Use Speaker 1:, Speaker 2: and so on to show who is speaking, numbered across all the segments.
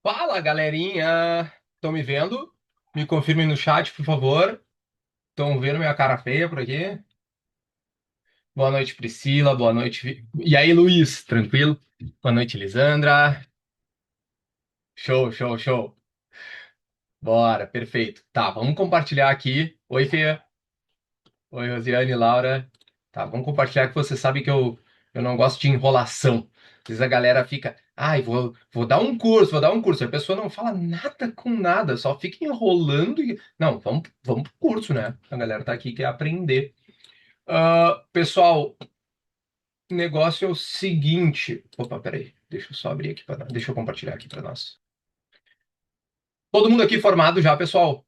Speaker 1: Fala, galerinha! Estão me vendo? Me confirmem no chat, por favor. Estão vendo minha cara feia por aqui? Boa noite, Priscila. Boa noite. E aí, Luiz? Tranquilo? Boa noite, Lisandra. Show, show, show. Bora, perfeito. Tá, vamos compartilhar aqui. Oi, Fê. Oi, Rosiane, Laura. Tá, vamos compartilhar que você sabe que eu não gosto de enrolação. Às vezes a galera fica, ai, vou dar um curso, vou dar um curso. A pessoa não fala nada com nada, só fica enrolando. Não, vamos pro curso, né? A galera tá aqui quer aprender. Pessoal, o negócio é o seguinte. Opa, peraí. Deixa eu só abrir aqui para. Deixa eu compartilhar aqui para nós. Todo mundo aqui formado já, pessoal?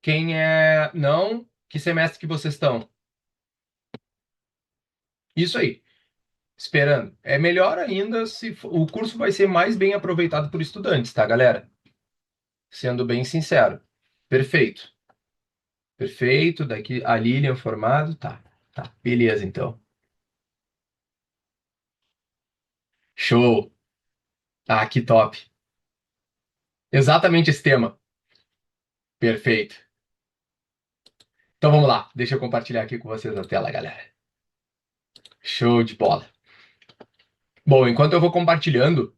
Speaker 1: Quem é. Não? Que semestre que vocês estão? Isso aí. Esperando. É melhor ainda se o curso vai ser mais bem aproveitado por estudantes, tá, galera? Sendo bem sincero. Perfeito. Perfeito. Daqui a Lilian formado. Tá. Tá. Beleza, então. Show. Ah, que top. Exatamente esse tema. Perfeito. Então vamos lá. Deixa eu compartilhar aqui com vocês a tela, galera. Show de bola. Bom, enquanto eu vou compartilhando,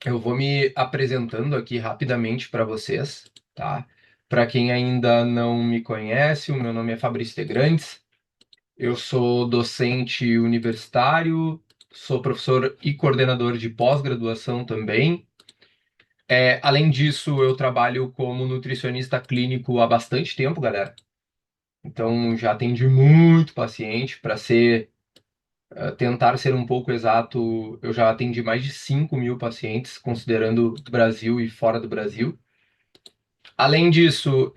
Speaker 1: eu vou me apresentando aqui rapidamente para vocês, tá? Para quem ainda não me conhece, o meu nome é Fabrício de Grandes. Eu sou docente universitário, sou professor e coordenador de pós-graduação também. Além disso, eu trabalho como nutricionista clínico há bastante tempo, galera. Então, já atendi muito paciente. Para tentar ser um pouco exato, eu já atendi mais de 5.000 pacientes, considerando Brasil e fora do Brasil. Além disso,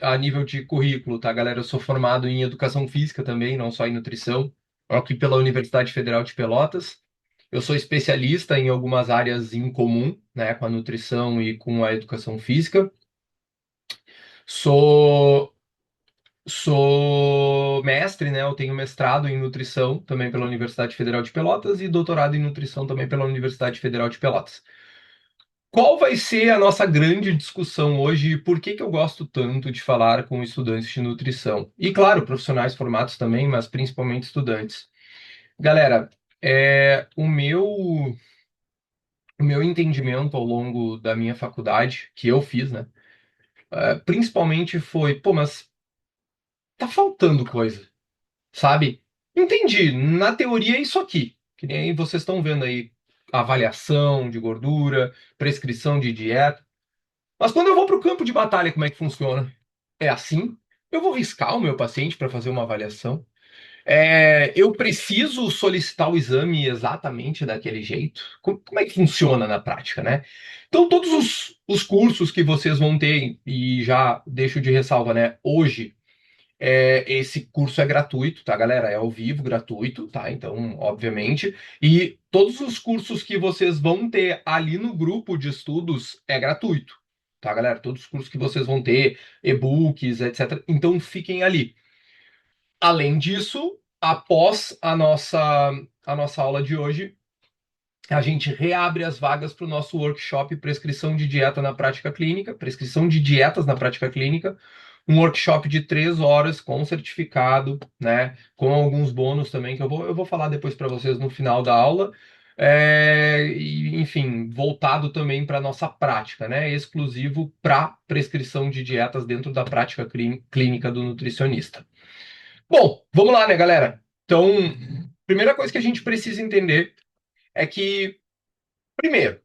Speaker 1: a nível de currículo, tá, galera? Eu sou formado em educação física também, não só em nutrição, aqui pela Universidade Federal de Pelotas. Eu sou especialista em algumas áreas em comum, né, com a nutrição e com a educação física. Sou, sou mestre, né? Eu tenho mestrado em nutrição também pela Universidade Federal de Pelotas e doutorado em nutrição também pela Universidade Federal de Pelotas. Qual vai ser a nossa grande discussão hoje e por que que eu gosto tanto de falar com estudantes de nutrição? E claro, profissionais formados também, mas principalmente estudantes. Galera, o meu entendimento ao longo da minha faculdade, que eu fiz, né? Principalmente foi, pô, mas tá faltando coisa, sabe? Entendi, na teoria é isso aqui, que nem vocês estão vendo aí, avaliação de gordura, prescrição de dieta. Mas quando eu vou para o campo de batalha, como é que funciona? É assim? Eu vou riscar o meu paciente para fazer uma avaliação? Eu preciso solicitar o exame exatamente daquele jeito? Como é que funciona na prática, né? Então, todos os cursos que vocês vão ter, e já deixo de ressalva, né? Hoje, esse curso é gratuito, tá, galera? É ao vivo, gratuito, tá? Então, obviamente. E todos os cursos que vocês vão ter ali no grupo de estudos é gratuito, tá, galera? Todos os cursos que vocês vão ter, e-books, etc. Então, fiquem ali. Além disso, após a nossa aula de hoje, a gente reabre as vagas para o nosso workshop Prescrição de Dieta na Prática Clínica, Prescrição de Dietas na Prática Clínica, um workshop de 3 horas com certificado, né, com alguns bônus também que eu vou falar depois para vocês no final da aula. E, enfim, voltado também para nossa prática, né, exclusivo para prescrição de dietas dentro da prática clínica do nutricionista. Bom, vamos lá, né, galera? Então, primeira coisa que a gente precisa entender é que primeiro,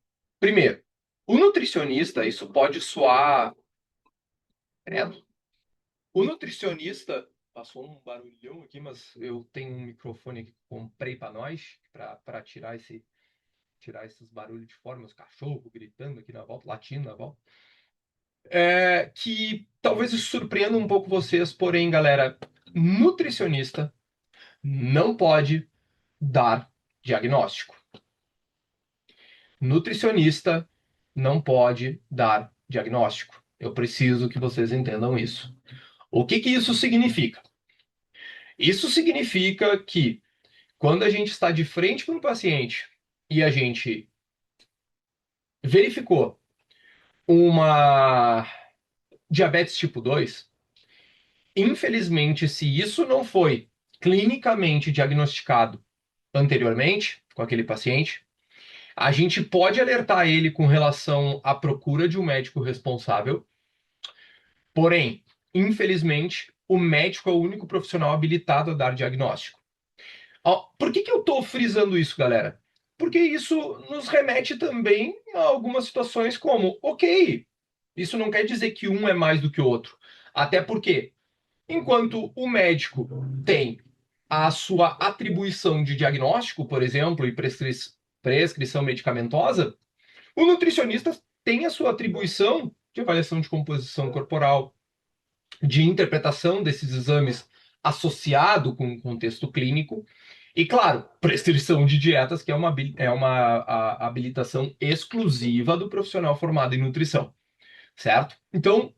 Speaker 1: o nutricionista, isso pode soar, credo. O nutricionista, passou um barulhão aqui, mas eu tenho um microfone aqui que comprei para nós, para tirar esses barulhos de fora, meus cachorros gritando aqui na volta, latindo na volta. Que talvez isso surpreenda um pouco vocês, porém, galera, nutricionista não pode dar diagnóstico. Nutricionista não pode dar diagnóstico. Eu preciso que vocês entendam isso. O que que isso significa? Isso significa que quando a gente está de frente para um paciente e a gente verificou uma diabetes tipo 2, infelizmente, se isso não foi clinicamente diagnosticado anteriormente com aquele paciente, a gente pode alertar ele com relação à procura de um médico responsável. Porém, infelizmente, o médico é o único profissional habilitado a dar diagnóstico. Por que eu estou frisando isso, galera? Porque isso nos remete também a algumas situações como, ok, isso não quer dizer que um é mais do que o outro. Até porque, enquanto o médico tem a sua atribuição de diagnóstico, por exemplo, e prescrição medicamentosa, o nutricionista tem a sua atribuição de avaliação de composição corporal, de interpretação desses exames associado com o contexto clínico. E, claro, prescrição de dietas, que é uma habilitação exclusiva do profissional formado em nutrição, certo? Então,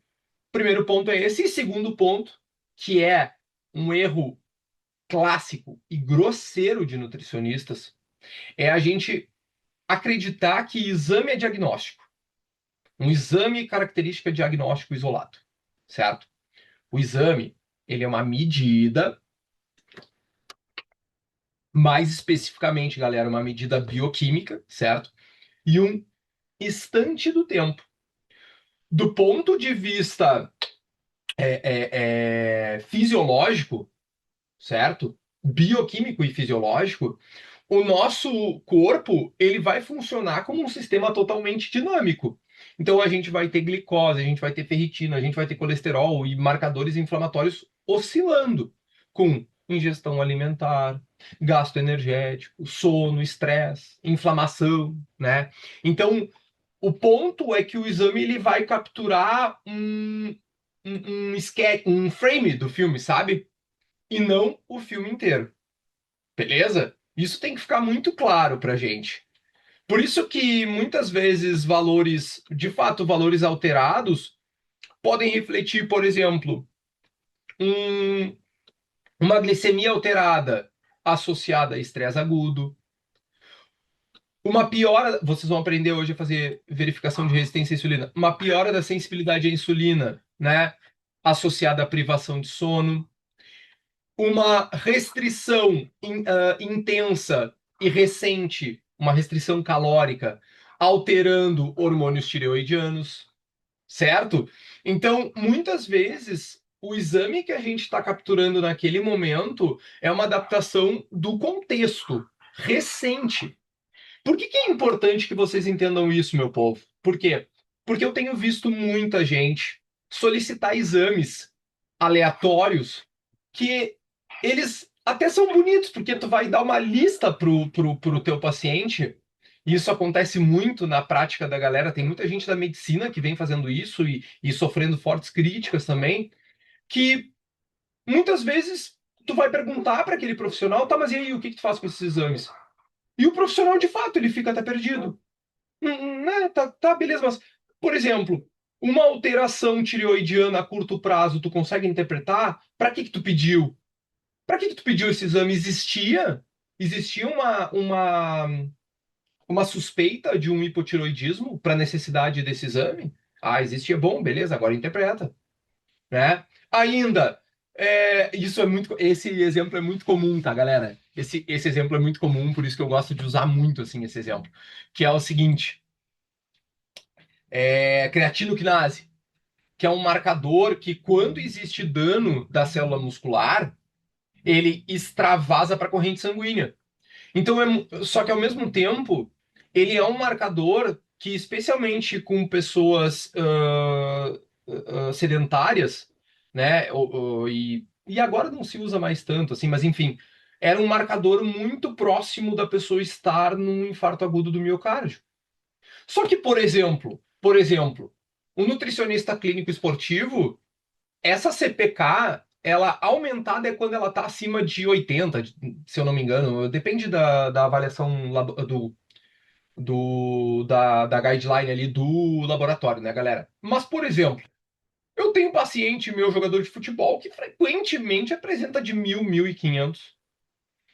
Speaker 1: primeiro ponto é esse. E segundo ponto, que é um erro clássico e grosseiro de nutricionistas, é a gente acreditar que exame é diagnóstico. Um exame característica diagnóstico isolado, certo? O exame, ele é uma medida, mais especificamente, galera, uma medida bioquímica, certo? E um instante do tempo. Do ponto de vista fisiológico, certo? Bioquímico e fisiológico, o nosso corpo ele vai funcionar como um sistema totalmente dinâmico. Então a gente vai ter glicose, a gente vai ter ferritina, a gente vai ter colesterol e marcadores inflamatórios oscilando com ingestão alimentar, gasto energético, sono, estresse, inflamação, né? Então o ponto é que o exame ele vai capturar um frame do filme, sabe? E não o filme inteiro. Beleza? Isso tem que ficar muito claro para gente. Por isso que muitas vezes valores, de fato, valores alterados, podem refletir, por exemplo, um- uma glicemia alterada associada a estresse agudo, uma piora, vocês vão aprender hoje a fazer verificação de resistência à insulina, uma piora da sensibilidade à insulina, né, associada à privação de sono, uma restrição intensa e recente, uma restrição calórica, alterando hormônios tireoidianos, certo? Então, muitas vezes, o exame que a gente está capturando naquele momento é uma adaptação do contexto recente. Por que é importante que vocês entendam isso, meu povo? Por quê? Porque eu tenho visto muita gente solicitar exames aleatórios que eles até são bonitos, porque tu vai dar uma lista pro teu paciente, e isso acontece muito na prática da galera. Tem muita gente da medicina que vem fazendo isso e sofrendo fortes críticas também, que muitas vezes tu vai perguntar para aquele profissional, tá, mas e aí, o que que tu faz com esses exames? E o profissional, de fato, ele fica até perdido. Né, tá, beleza, mas, por exemplo, uma alteração tireoidiana a curto prazo, tu consegue interpretar? Para que que tu pediu? Para que que tu pediu esse exame? Existia uma suspeita de um hipotireoidismo para necessidade desse exame? Ah, existia. Bom, beleza, agora interpreta, né? Ainda, esse exemplo é muito comum, tá, galera? Esse exemplo é muito comum, por isso que eu gosto de usar muito, assim, esse exemplo, que é o seguinte, creatinoquinase, que é um marcador que, quando existe dano da célula muscular, ele extravasa para a corrente sanguínea. Então, só que ao mesmo tempo, ele é um marcador que, especialmente com pessoas sedentárias, né, e agora não se usa mais tanto, assim, mas enfim, era um marcador muito próximo da pessoa estar num infarto agudo do miocárdio. Só que, por exemplo, um nutricionista clínico esportivo, essa CPK, ela aumentada é quando ela está acima de 80, se eu não me engano. Depende da avaliação da guideline ali do laboratório, né, galera? Mas, por exemplo, eu tenho um paciente, meu jogador de futebol, que frequentemente apresenta de 1.000, 1.500,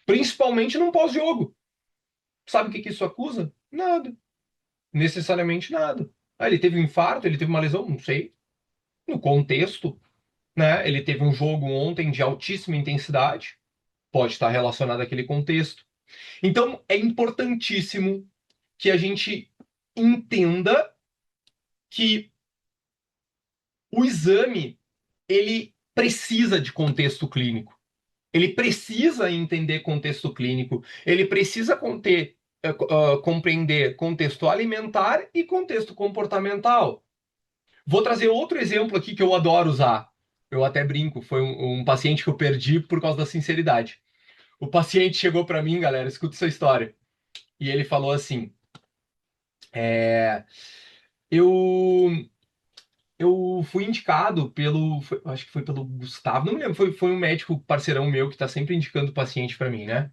Speaker 1: principalmente num pós-jogo. Sabe o que que isso acusa? Nada. Necessariamente nada. Ah, ele teve um infarto, ele teve uma lesão, não sei. No contexto, né? Ele teve um jogo ontem de altíssima intensidade, pode estar relacionado àquele contexto. Então, é importantíssimo que a gente entenda que o exame ele precisa de contexto clínico. Ele precisa entender contexto clínico, ele precisa compreender contexto alimentar e contexto comportamental. Vou trazer outro exemplo aqui que eu adoro usar. Eu até brinco, foi um paciente que eu perdi por causa da sinceridade. O paciente chegou para mim, galera, escuta essa história. E ele falou assim: é, eu eu fui indicado acho que foi pelo Gustavo, não me lembro, foi um médico parceirão meu que está sempre indicando paciente para mim, né?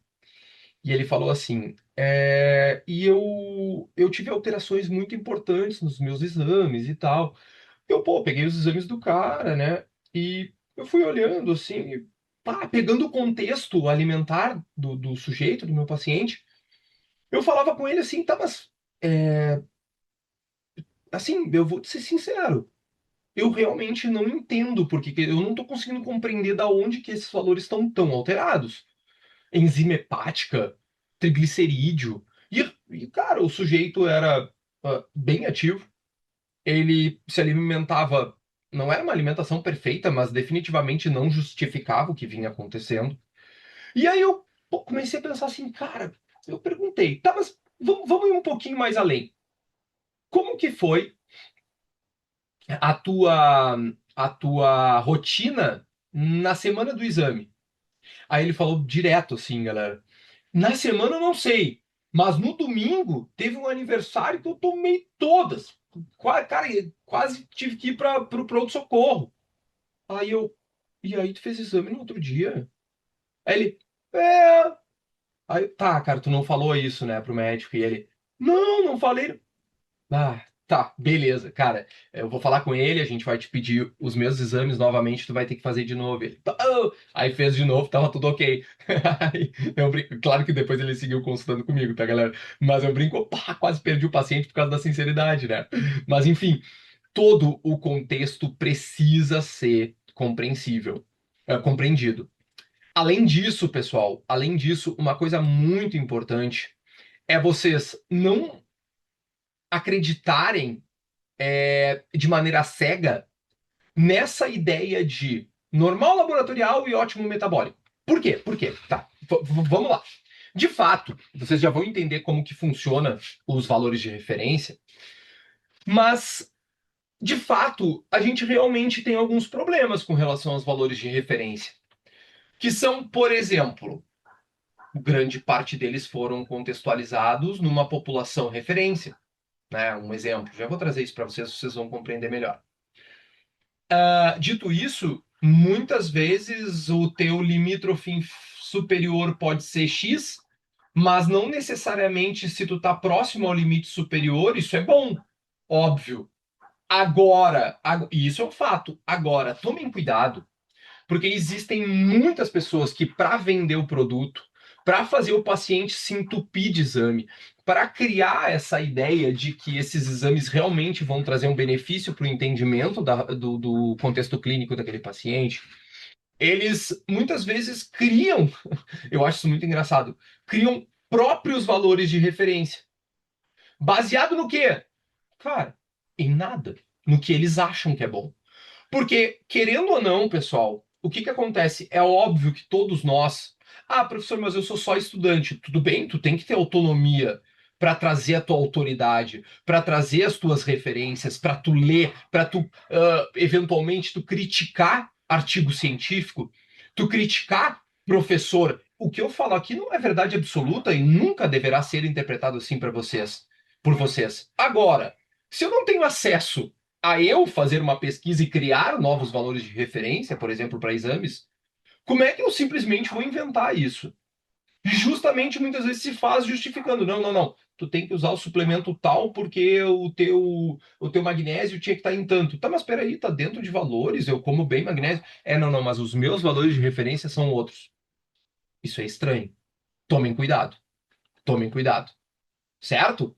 Speaker 1: E ele falou assim: eu tive alterações muito importantes nos meus exames e tal. Eu, pô, peguei os exames do cara, né? E eu fui olhando assim, e, pá, pegando o contexto alimentar do sujeito, do meu paciente, eu falava com ele assim, tá, mas assim, eu vou ser sincero, eu realmente não entendo porque eu não tô conseguindo compreender da onde que esses valores estão tão alterados. Enzima hepática, triglicerídeo. Cara, o sujeito era bem ativo, ele se alimentava, não era uma alimentação perfeita, mas definitivamente não justificava o que vinha acontecendo. E aí eu pô, comecei a pensar assim, cara, eu perguntei, tá, mas vamos ir um pouquinho mais além. Como que foi a tua rotina na semana do exame? Aí ele falou direto assim, galera. Na semana eu não sei, mas no domingo teve um aniversário que eu tomei todas. Cara, quase tive que ir para o pronto-socorro. Aí eu, e aí tu fez exame no outro dia? Aí ele, é. Aí, tá, cara, tu não falou isso, né, pro médico? E ele, não falei. Ah, tá, beleza, cara. Eu vou falar com ele, a gente vai te pedir os meus exames novamente, tu vai ter que fazer de novo. Ele, tá, oh! Aí fez de novo, tava tudo ok. Aí claro que depois ele seguiu consultando comigo, tá, galera? Mas eu brinco, pá, quase perdi o paciente por causa da sinceridade, né? Mas enfim, todo o contexto precisa ser compreensível, compreendido. Além disso, pessoal, além disso, uma coisa muito importante é vocês não acreditarem de maneira cega nessa ideia de normal laboratorial e ótimo metabólico. Por quê? Por quê? Tá, vamos lá. De fato, vocês já vão entender como que funciona os valores de referência, mas de fato, a gente realmente tem alguns problemas com relação aos valores de referência, que são, por exemplo, grande parte deles foram contextualizados numa população referência, né? Um exemplo, já vou trazer isso para vocês vão compreender melhor. Dito isso, muitas vezes o teu limítrofe superior pode ser X, mas não necessariamente se tu tá próximo ao limite superior, isso é bom, óbvio. Agora, e isso é um fato. Agora, tomem cuidado, porque existem muitas pessoas que, para vender o produto, para fazer o paciente se entupir de exame, para criar essa ideia de que esses exames realmente vão trazer um benefício para o entendimento do contexto clínico daquele paciente, eles muitas vezes criam, eu acho isso muito engraçado, criam próprios valores de referência. Baseado no quê? Cara, em nada. No que eles acham que é bom. Porque, querendo ou não, pessoal, o que que acontece? É óbvio que todos nós. Ah, professor, mas eu sou só estudante. Tudo bem, tu tem que ter autonomia para trazer a tua autoridade, para trazer as tuas referências, para tu ler, para tu, eventualmente, tu criticar artigo científico, tu criticar professor. O que eu falo aqui não é verdade absoluta e nunca deverá ser interpretado assim para vocês, por vocês. Agora, se eu não tenho acesso a eu fazer uma pesquisa e criar novos valores de referência, por exemplo, para exames, como é que eu simplesmente vou inventar isso? Justamente muitas vezes se faz justificando. Não. Tu tem que usar o suplemento tal porque o teu magnésio tinha que estar em tanto. Tá, mas peraí, tá dentro de valores, eu como bem magnésio. Não, mas os meus valores de referência são outros. Isso é estranho. Tomem cuidado. Tomem cuidado. certo?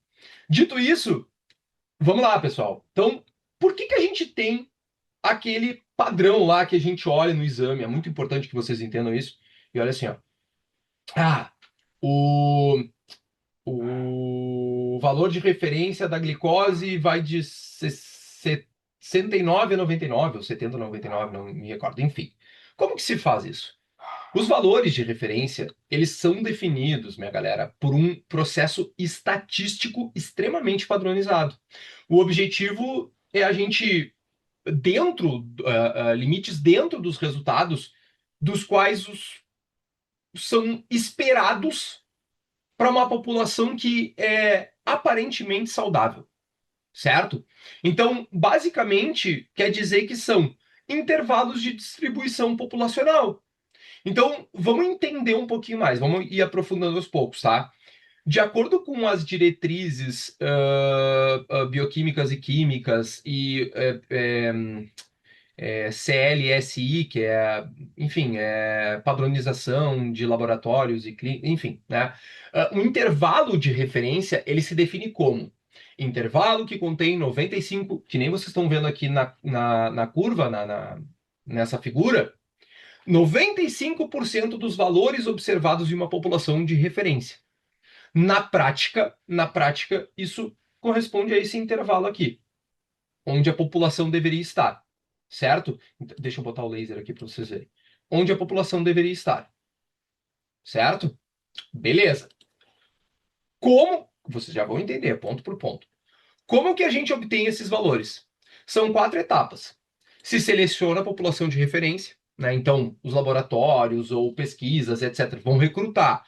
Speaker 1: Dito isso, vamos lá, pessoal. Então, por que que a gente tem aquele padrão lá que a gente olha no exame? É muito importante que vocês entendam isso. E olha assim, ó. Ah, o, o valor de referência da glicose vai de 69 a 99, ou 70 a 99, não me recordo. Enfim, como que se faz isso? Os valores de referência, eles são definidos, minha galera, por um processo estatístico extremamente padronizado. O objetivo é a gente, limites dentro dos resultados, dos quais são esperados para uma população que é aparentemente saudável, certo? Então, basicamente, quer dizer que são intervalos de distribuição populacional. Então, vamos entender um pouquinho mais, vamos ir aprofundando aos poucos, tá? De acordo com as diretrizes bioquímicas e químicas e CLSI, que é, enfim, padronização de laboratórios e enfim, né? O intervalo de referência, ele se define como intervalo que contém 95, que nem vocês estão vendo aqui na curva, nessa figura, 95% dos valores observados em uma população de referência. Na prática, isso corresponde a esse intervalo aqui, onde a população deveria estar, certo? Então, deixa eu botar o laser aqui para vocês verem. Onde a população deveria estar, certo? Beleza. Como? Vocês já vão entender, ponto por ponto. Como que a gente obtém esses valores? São 4 etapas. Se seleciona a população de referência, né? Então, os laboratórios ou pesquisas, etc., vão recrutar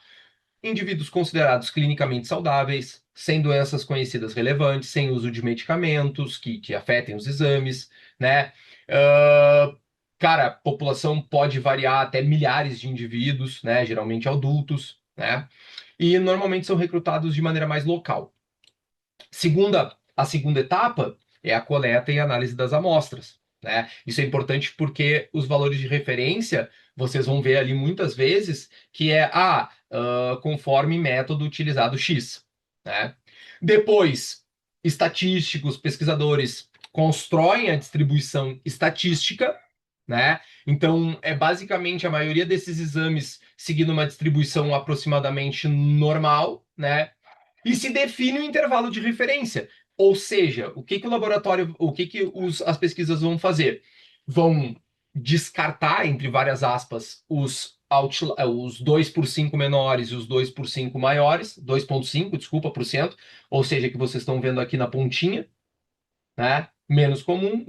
Speaker 1: indivíduos considerados clinicamente saudáveis, sem doenças conhecidas relevantes, sem uso de medicamentos que afetem os exames, né? Uh, cara, a população pode variar até milhares de indivíduos, né? Geralmente adultos, né? E normalmente são recrutados de maneira mais local. A segunda etapa é a coleta e análise das amostras, né? Isso é importante porque os valores de referência, vocês vão ver ali muitas vezes que conforme método utilizado X, né? Depois, estatísticos, pesquisadores constroem a distribuição estatística, né? Então, é basicamente a maioria desses exames seguindo uma distribuição aproximadamente normal, né? E se define o intervalo de referência. Ou seja, o que que o laboratório, o que que as pesquisas vão fazer? Vão descartar, entre várias aspas, os 2 por 5 menores e os 2 por 5 maiores, 2,5, desculpa, por cento, ou seja, que vocês estão vendo aqui na pontinha, né? Menos comum,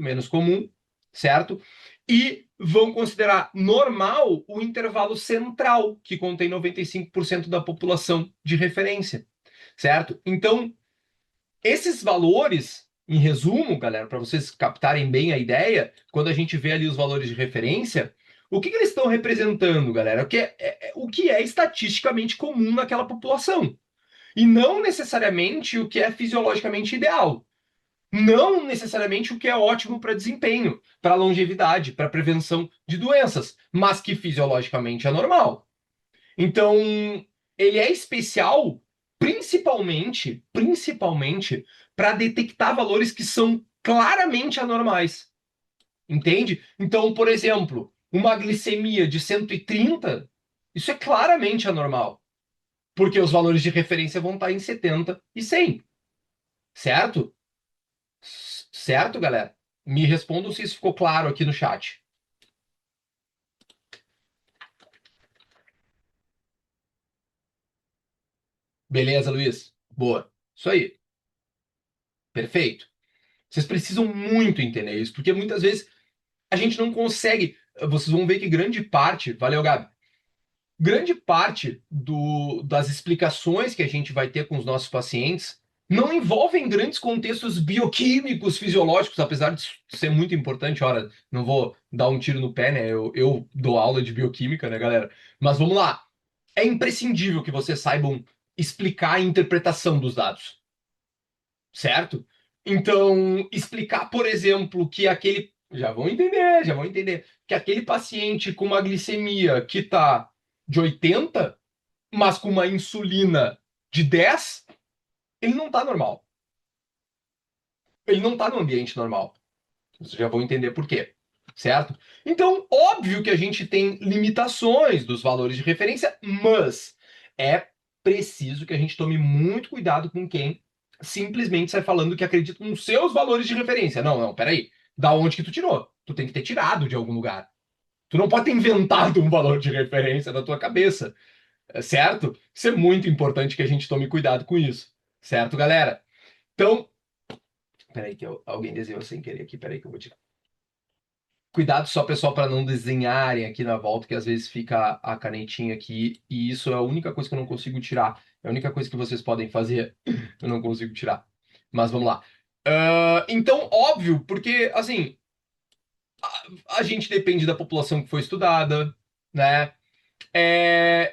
Speaker 1: certo? E vão considerar normal o intervalo central, que contém 95% da população de referência, certo? Então, esses valores, em resumo, galera, para vocês captarem bem a ideia, quando a gente vê ali os valores de referência, o que que eles estão representando, galera? O que é estatisticamente comum naquela população. E não necessariamente o que é fisiologicamente ideal. Não necessariamente o que é ótimo para desempenho, para longevidade, para prevenção de doenças, mas que fisiologicamente é normal. Então, ele é especial principalmente para detectar valores que são claramente anormais, entende? Então, por exemplo, uma glicemia de 130, isso é claramente anormal, porque os valores de referência vão estar em 70 e 100, certo? Certo, galera? Me respondam se isso ficou claro aqui no chat. Beleza, Luiz? Boa. Isso aí. Perfeito. Vocês precisam muito entender isso, porque muitas vezes a gente não consegue. Vocês vão ver que grande parte, valeu, Gabi, grande parte das explicações que a gente vai ter com os nossos pacientes não envolvem grandes contextos bioquímicos, fisiológicos, apesar de ser muito importante. Ora, não vou dar um tiro no pé, né? Eu dou aula de bioquímica, né, galera? Mas vamos lá. É imprescindível que vocês saibam explicar a interpretação dos dados, certo? Então, explicar, por exemplo, que aquele. Já vão entender. Que aquele paciente com uma glicemia que está de 80, mas com uma insulina de 10, ele não está normal. Ele não está no ambiente normal. Vocês já vão entender por quê, certo? Então, óbvio que a gente tem limitações dos valores de referência, mas é preciso que a gente tome muito cuidado com quem simplesmente sai falando que acredita nos seus valores de referência. Não, não, peraí. Da onde que tu tirou? Tu tem que ter tirado de algum lugar. Tu não pode ter inventado um valor de referência na tua cabeça, certo? Isso é muito importante que a gente tome cuidado com isso, certo, galera? Então, peraí que alguém desenhou sem querer aqui, peraí que eu vou tirar. Cuidado só, pessoal, para não desenharem aqui na volta, que às vezes fica a canetinha aqui, e isso é a única coisa que eu não consigo tirar. É a única coisa que vocês podem fazer, eu não consigo tirar. Mas vamos lá. Então, óbvio, porque, assim, a gente depende da população que foi estudada, né?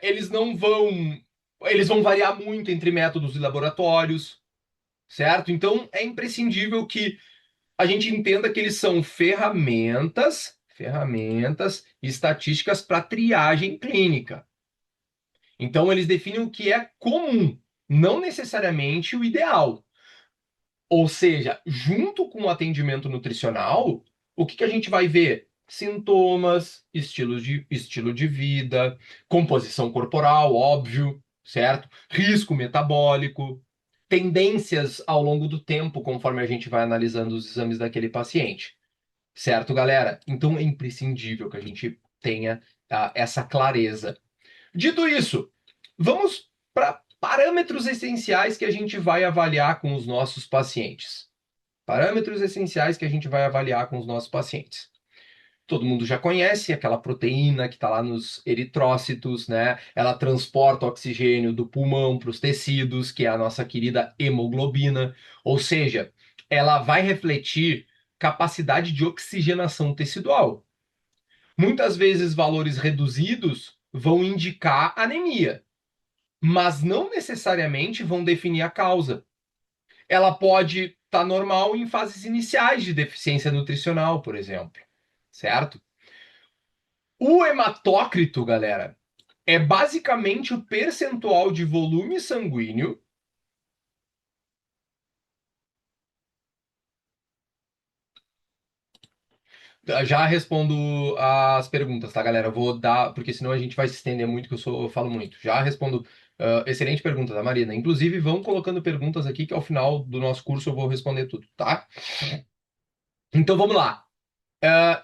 Speaker 1: Eles não vão. Eles vão variar muito entre métodos e laboratórios, certo? Então, é imprescindível que a gente entenda que eles são ferramentas estatísticas para triagem clínica. Então, eles definem o que é comum, não necessariamente o ideal. Ou seja, junto com o atendimento nutricional, o que a gente vai ver? Sintomas, estilo de vida, composição corporal, óbvio, certo? Risco metabólico, tendências ao longo do tempo, conforme a gente vai analisando os exames daquele paciente. Certo, galera? Então é imprescindível que a gente tenha essa clareza. Dito isso, vamos para parâmetros essenciais que a gente vai avaliar com os nossos pacientes. Parâmetros essenciais que a gente vai avaliar com os nossos pacientes. Todo mundo já conhece aquela proteína que está lá nos eritrócitos, né? Ela transporta oxigênio do pulmão para os tecidos, que é a nossa querida hemoglobina. Ou seja, ela vai refletir capacidade de oxigenação tecidual. Muitas vezes, valores reduzidos vão indicar anemia, mas não necessariamente vão definir a causa. Ela pode estar normal em fases iniciais de deficiência nutricional, por exemplo, certo? O hematócrito, galera, é basicamente o percentual de volume sanguíneo. Já respondo as perguntas, tá, galera? Eu vou dar, porque senão a gente vai se estender muito, que eu falo muito. Já respondo. Excelente pergunta, tá, Marina? Inclusive, vão colocando perguntas aqui que ao final do nosso curso eu vou responder tudo, tá? Então vamos lá.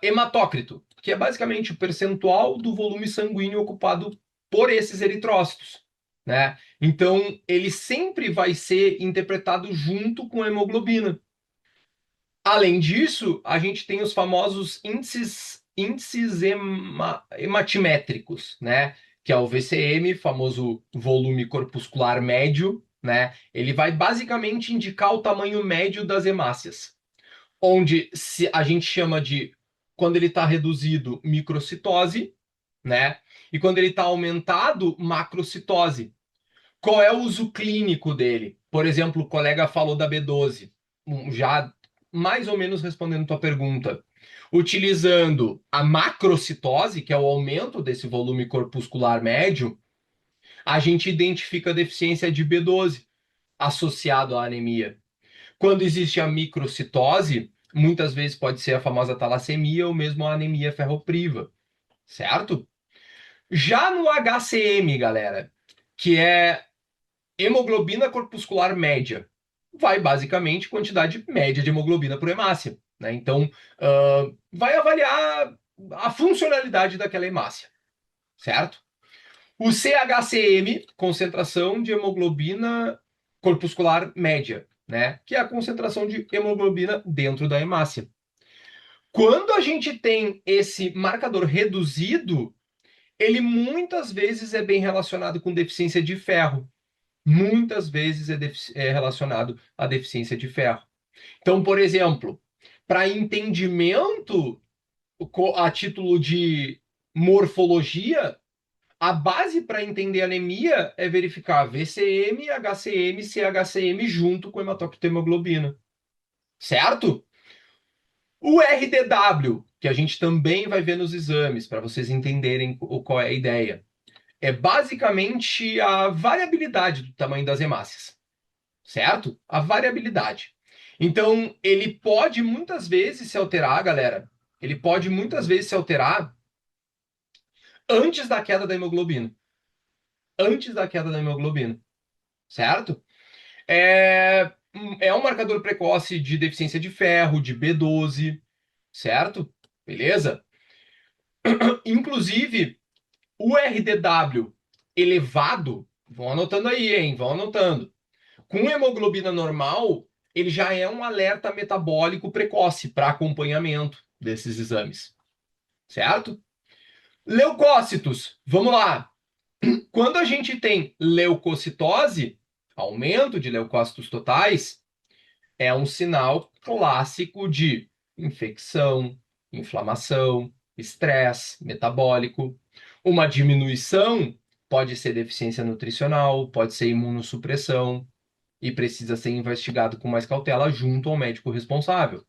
Speaker 1: Hematócrito, que é basicamente o percentual do volume sanguíneo ocupado por esses eritrócitos, né? Então, ele sempre vai ser interpretado junto com a hemoglobina. Além disso, a gente tem os famosos índices hematimétricos, né? Que é o VCM, famoso volume corpuscular médio, né? Ele vai basicamente indicar o tamanho médio das hemácias, onde a gente chama de, quando ele está reduzido, microcitose, né? E quando ele está aumentado, macrocitose. Qual é o uso clínico dele? Por exemplo, o colega falou da B12, já mais ou menos respondendo tua pergunta. Utilizando a macrocitose, que é o aumento desse volume corpuscular médio, a gente identifica a deficiência de B12 associado à anemia. Quando existe a microcitose, muitas vezes pode ser a famosa talassemia ou mesmo a anemia ferropriva, certo? Já no HCM, galera, que é hemoglobina corpuscular média, vai basicamente quantidade média de hemoglobina por hemácia, né? Então, vai avaliar a funcionalidade daquela hemácia, certo? O CHCM, concentração de hemoglobina corpuscular média, né? Que é a concentração de hemoglobina dentro da hemácia. Quando a gente tem esse marcador reduzido, ele muitas vezes é bem relacionado com deficiência de ferro. Muitas vezes é relacionado à deficiência de ferro. Então, por exemplo, para entendimento a título de morfologia, a base para entender anemia é verificar VCM, HCM, CHCM junto com hematocritohemoglobina, certo? O RDW, que a gente também vai ver nos exames, para vocês entenderem qual é a ideia, é basicamente a variabilidade do tamanho das hemácias, certo? A variabilidade. Então, ele pode muitas vezes se alterar, galera. Ele pode muitas vezes se alterar antes da queda da hemoglobina. Antes da queda da hemoglobina, certo? É um marcador precoce de deficiência de ferro, de B12, certo? Beleza? Inclusive, o RDW elevado, vão anotando aí, hein? Vão anotando. Com hemoglobina normal, ele já é um alerta metabólico precoce para acompanhamento desses exames, certo? Leucócitos, vamos lá. Quando a gente tem leucocitose, aumento de leucócitos totais, é um sinal clássico de infecção, inflamação, estresse metabólico. Uma diminuição pode ser deficiência nutricional, pode ser imunossupressão e precisa ser investigado com mais cautela junto ao médico responsável.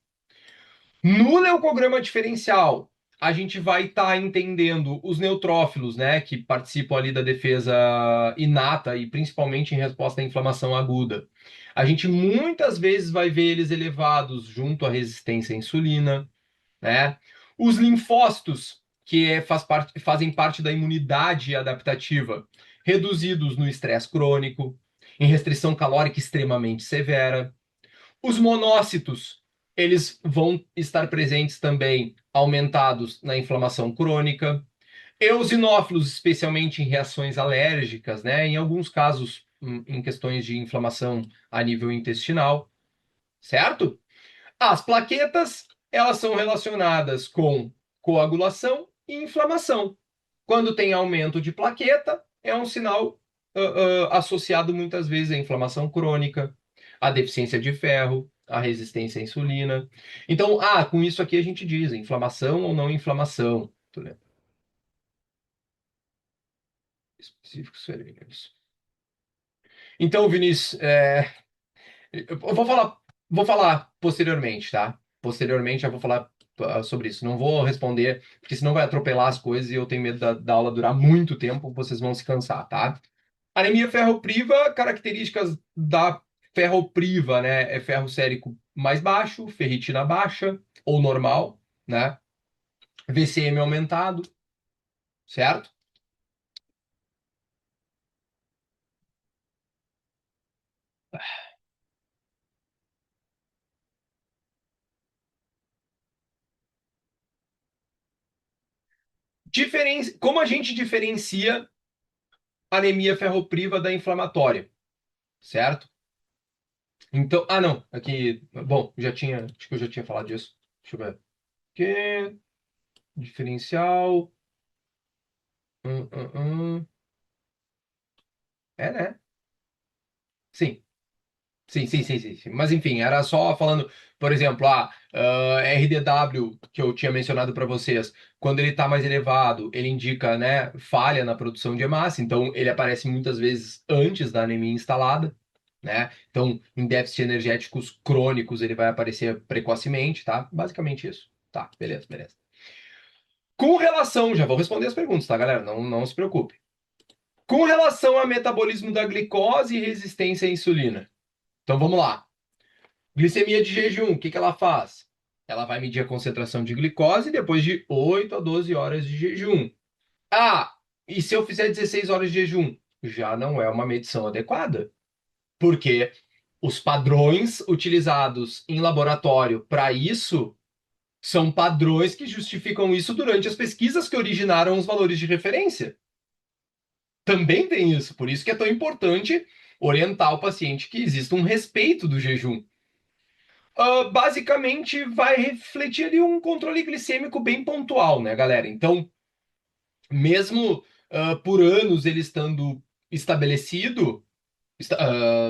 Speaker 1: No leucograma diferencial, a gente vai estar entendendo os neutrófilos, né, que participam ali da defesa inata e principalmente em resposta à inflamação aguda. A gente muitas vezes vai ver eles elevados junto à resistência à insulina, né? Os linfócitos, fazem parte da imunidade adaptativa, reduzidos no estresse crônico, em restrição calórica extremamente severa. Os monócitos, eles vão estar presentes também, aumentados na inflamação crônica. Eosinófilos, especialmente em reações alérgicas, né? Em alguns casos, em questões de inflamação a nível intestinal, certo? As plaquetas, elas são relacionadas com coagulação e inflamação. Quando tem aumento de plaqueta, é um sinal associado muitas vezes à inflamação crônica, à deficiência de ferro, à resistência à insulina. Então, com isso aqui a gente diz inflamação ou não inflamação. Específicos ferinos. Então, Vinícius, eu vou falar posteriormente, tá? Posteriormente eu vou falar sobre isso. Não vou responder, porque senão vai atropelar as coisas e eu tenho medo da aula durar muito tempo, vocês vão se cansar, tá? Anemia ferropriva, características da ferropriva, né? É ferro sérico mais baixo, ferritina baixa ou normal, né? VCM aumentado, certo? Como a gente diferencia anemia ferropriva da inflamatória, certo? Então, não, aqui, bom, acho que eu já tinha falado disso. Deixa eu ver. Que diferencial. Hum. É, né? Sim. Sim, sim, sim, sim, sim. Mas enfim, era só falando, por exemplo, RDW, que eu tinha mencionado para vocês, quando ele está mais elevado, ele indica, né, falha na produção de hemácia, então ele aparece muitas vezes antes da anemia instalada, né? Então, em déficit energéticos crônicos, ele vai aparecer precocemente, tá? Basicamente isso. Tá, beleza, beleza. Com relação, já vou responder as perguntas, tá, galera? Não se preocupe. Com relação ao metabolismo da glicose e resistência à insulina. Então, vamos lá. Glicemia de jejum, o que que ela faz? Ela vai medir a concentração de glicose depois de 8 a 12 horas de jejum. Ah, e se eu fizer 16 horas de jejum? Já não é uma medição adequada, porque os padrões utilizados em laboratório para isso são padrões que justificam isso durante as pesquisas que originaram os valores de referência. Também tem isso, por isso que é tão importante orientar o paciente que exista um respeito do jejum. Basicamente vai refletir ali um controle glicêmico bem pontual, né, galera? Então, mesmo por anos ele estando estabelecido,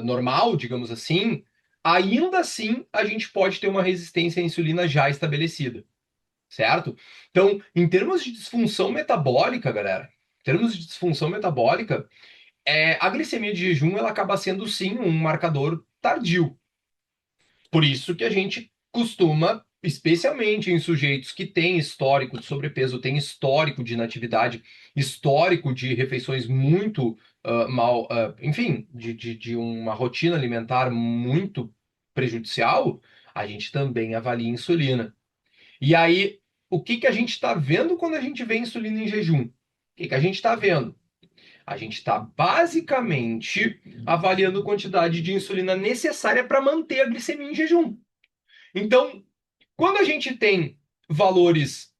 Speaker 1: normal, digamos assim, ainda assim a gente pode ter uma resistência à insulina já estabelecida, certo? Então, em termos de disfunção metabólica, galera, em termos de disfunção metabólica, a glicemia de jejum ela acaba sendo sim um marcador tardio. Por isso que a gente costuma especialmente em sujeitos que têm histórico de sobrepeso, têm histórico de inatividade, histórico de refeições muito mal, enfim, de uma rotina alimentar muito prejudicial, a gente também avalia insulina. E aí, o que que a gente está vendo quando a gente vê insulina em jejum? O que que a gente está vendo? A gente está basicamente avaliando a quantidade de insulina necessária para manter a glicemia em jejum. Então, quando a gente tem valores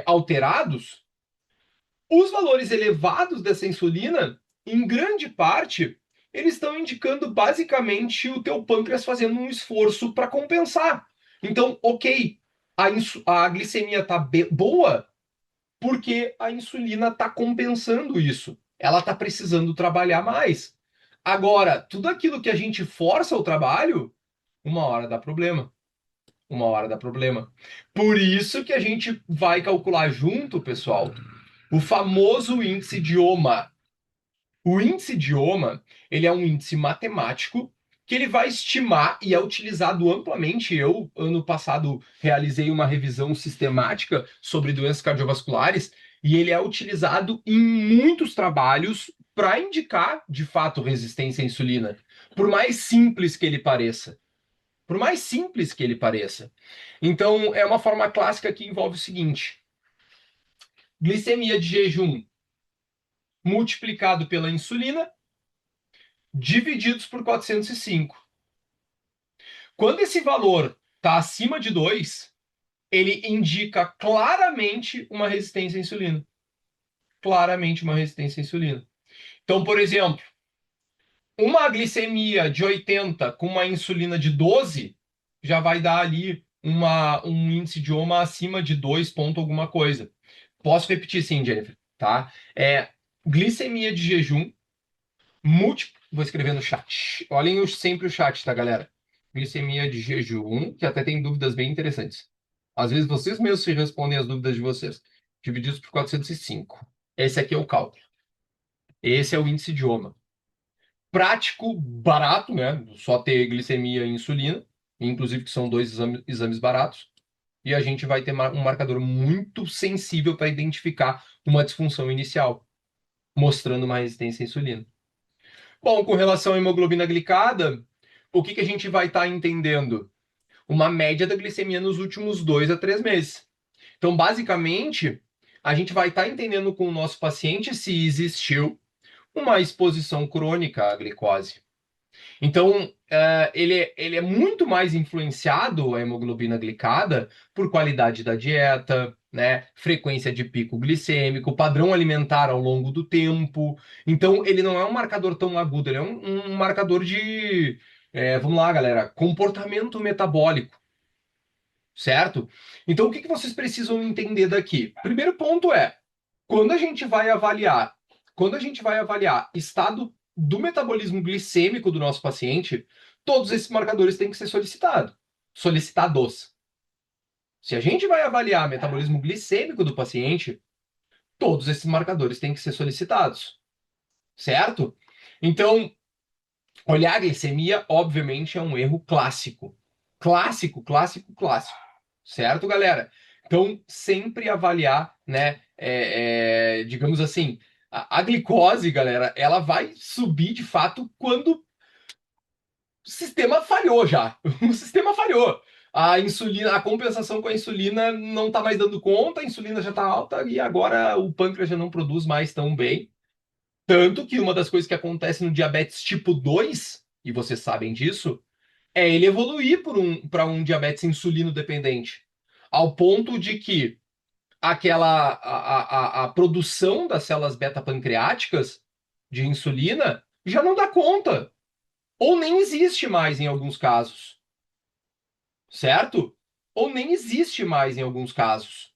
Speaker 1: alterados, os valores elevados dessa insulina, em grande parte, eles estão indicando basicamente o teu pâncreas fazendo um esforço para compensar. Então, ok, a glicemia está boa porque a insulina está compensando isso. Ela está precisando trabalhar mais. Agora, tudo aquilo que a gente força o trabalho, uma hora dá problema. Uma hora dá problema. Por isso que a gente vai calcular junto, pessoal, o famoso índice de OMA. O índice de OMA, ele é um índice matemático que ele vai estimar e é utilizado amplamente. Eu, ano passado, realizei uma revisão sistemática sobre doenças cardiovasculares e ele é utilizado em muitos trabalhos para indicar, de fato, resistência à insulina, por mais simples que ele pareça. Por mais simples que ele pareça. Então, é uma forma clássica que envolve o seguinte: glicemia de jejum multiplicado pela insulina, divididos por 405. Quando esse valor está acima de 2, ele indica claramente uma resistência à insulina. Claramente uma resistência à insulina. Então, por exemplo, uma glicemia de 80 com uma insulina de 12 já vai dar ali um índice de OMA acima de 2 ponto alguma coisa. Posso repetir sim, Jennifer, tá? Glicemia de jejum, vou escrever no chat. Olhem sempre o chat, tá, galera? Glicemia de jejum, que até tem dúvidas bem interessantes. Às vezes vocês mesmos se respondem as dúvidas de vocês. Divididos por 405. Esse aqui é o cálculo. Esse é o índice de OMA. Prático, barato, né? Só ter glicemia e insulina, inclusive que são dois exames baratos. E a gente vai ter um marcador muito sensível para identificar uma disfunção inicial, mostrando uma resistência à insulina. Bom, com relação à hemoglobina glicada, o que que a gente vai estar entendendo? Uma média da glicemia nos últimos 2 a 3 meses. Então, basicamente, a gente vai estar entendendo com o nosso paciente se existiu uma exposição crônica à glicose. Então, ele é muito mais influenciado, a hemoglobina glicada, por qualidade da dieta, né? Frequência de pico glicêmico, padrão alimentar ao longo do tempo. Então, ele não é um marcador tão agudo, ele é um marcador de, vamos lá, galera, comportamento metabólico, certo? Então, o que que vocês precisam entender daqui? Primeiro ponto é, quando a gente vai avaliar, quando a gente vai avaliar estado do metabolismo glicêmico do nosso paciente, todos esses marcadores têm que ser solicitados. Se a gente vai avaliar metabolismo glicêmico do paciente, todos esses marcadores têm que ser solicitados, certo? Então, olhar a glicemia, obviamente, é um erro clássico. Clássico, clássico, clássico. Certo, galera? Então, sempre avaliar, né? Digamos assim, a glicose, galera, ela vai subir de fato quando o sistema falhou já. O sistema falhou. A insulina, a compensação com a insulina não está mais dando conta, a insulina já está alta e agora o pâncreas já não produz mais tão bem. Tanto que uma das coisas que acontece no diabetes tipo 2, e vocês sabem disso, é ele evoluir para um diabetes insulino dependente. Ao ponto de que a produção das células beta-pancreáticas de insulina já não dá conta. Ou nem existe mais em alguns casos. Certo? Ou nem existe mais em alguns casos.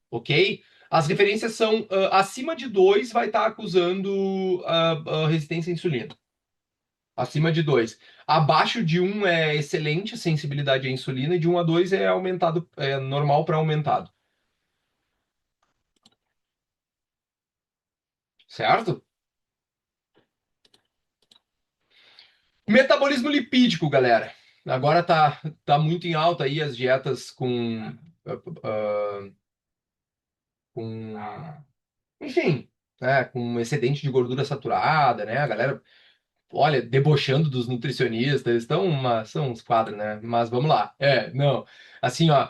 Speaker 1: Ok? As referências são acima de 2 vai estar acusando resistência à insulina. Acima de 2. Abaixo de um é excelente sensibilidade à insulina, e de 1 a 2 é aumentado, é normal para aumentado. Certo? Metabolismo lipídico, galera. Agora tá muito em alta aí as dietas ah, com enfim, né, com excedente de gordura saturada, né? A galera, olha, debochando dos nutricionistas, eles são uns quadros, né? Mas vamos lá. Não. Assim, ó,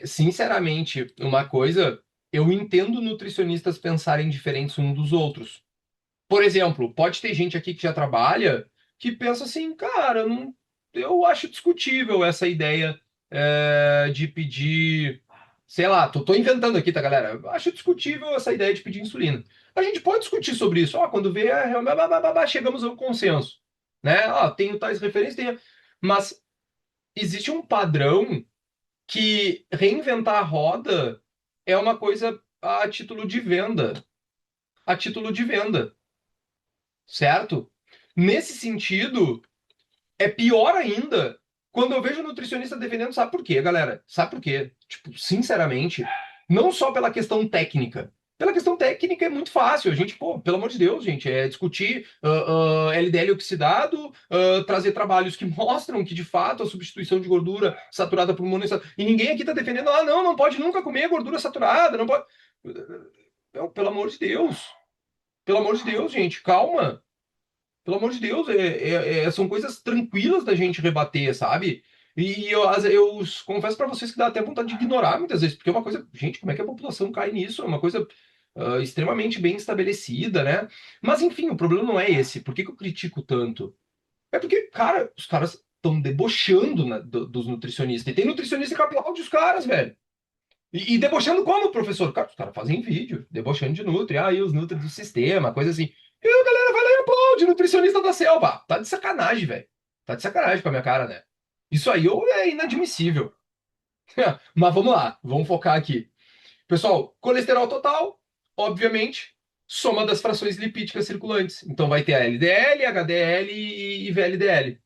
Speaker 1: sinceramente, uma coisa, eu entendo nutricionistas pensarem diferentes uns dos outros. Por exemplo, pode ter gente aqui que já trabalha que pensa assim, cara, não, eu acho discutível essa ideia de pedir, sei lá, tô inventando aqui, tá, galera? Eu acho discutível essa ideia de pedir insulina. A gente pode discutir sobre isso. Ó, quando vê, chegamos a um consenso, né? Ó, tenho tais referências, mas existe um padrão que reinventar a roda é uma coisa a título de venda, a título de venda, certo? Nesse sentido, é pior ainda quando eu vejo o nutricionista defendendo, sabe por quê, galera? Sabe por quê? Tipo, sinceramente, não só pela questão técnica. Pela questão técnica é muito fácil. A gente, pô, pelo amor de Deus, gente, é discutir LDL oxidado, trazer trabalhos que mostram que, de fato, a substituição de gordura saturada por monoinsaturado. E ninguém aqui tá defendendo, não, não pode nunca comer gordura saturada, não pode. Pelo amor de Deus. Pelo amor de Deus, gente, calma. Pelo amor de Deus, são coisas tranquilas da gente rebater, sabe? E eu confesso pra vocês que dá até vontade de ignorar muitas vezes, porque é uma coisa, gente, como é que a população cai nisso? É uma coisa extremamente bem estabelecida, né? Mas enfim, o problema não é esse. Por que que eu critico tanto? É porque, cara, os caras estão debochando dos nutricionistas. E tem nutricionista que aplaude os caras, velho. E debochando como, professor? Cara, os caras fazem vídeo, debochando de Nutri. Ah, e os Nutri do sistema, coisa assim. E a galera vai lá e aplaude, nutricionista da selva. Tá de sacanagem, velho. Tá de sacanagem com a minha cara, né? Isso aí é inadmissível. Mas vamos lá, vamos focar aqui. Pessoal, colesterol total, obviamente, soma das frações lipídicas circulantes. Então vai ter a LDL, HDL e VLDL.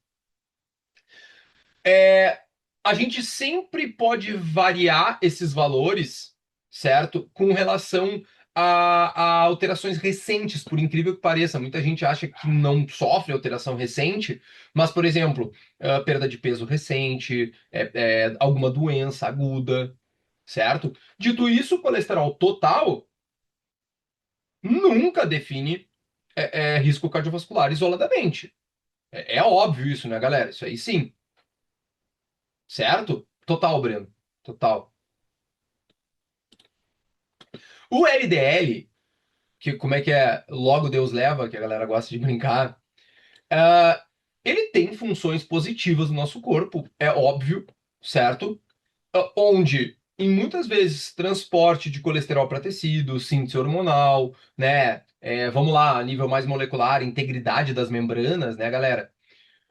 Speaker 1: É, a gente sempre pode variar esses valores, certo? Com relação a alterações recentes, por incrível que pareça. Muita gente acha que não sofre alteração recente, mas, por exemplo, perda de peso recente, alguma doença aguda, certo? Dito isso, o colesterol total nunca define risco cardiovascular isoladamente. É óbvio isso, né, galera? Isso aí sim, certo? Total, Breno. Total. O LDL, que como é que é? Logo Deus leva, que a galera gosta de brincar. ah, Ele tem funções positivas no nosso corpo, é óbvio, certo? Onde, em muitas vezes, transporte de colesterol para tecido, síntese hormonal, né? Vamos lá, a nível mais molecular, integridade das membranas, né, galera?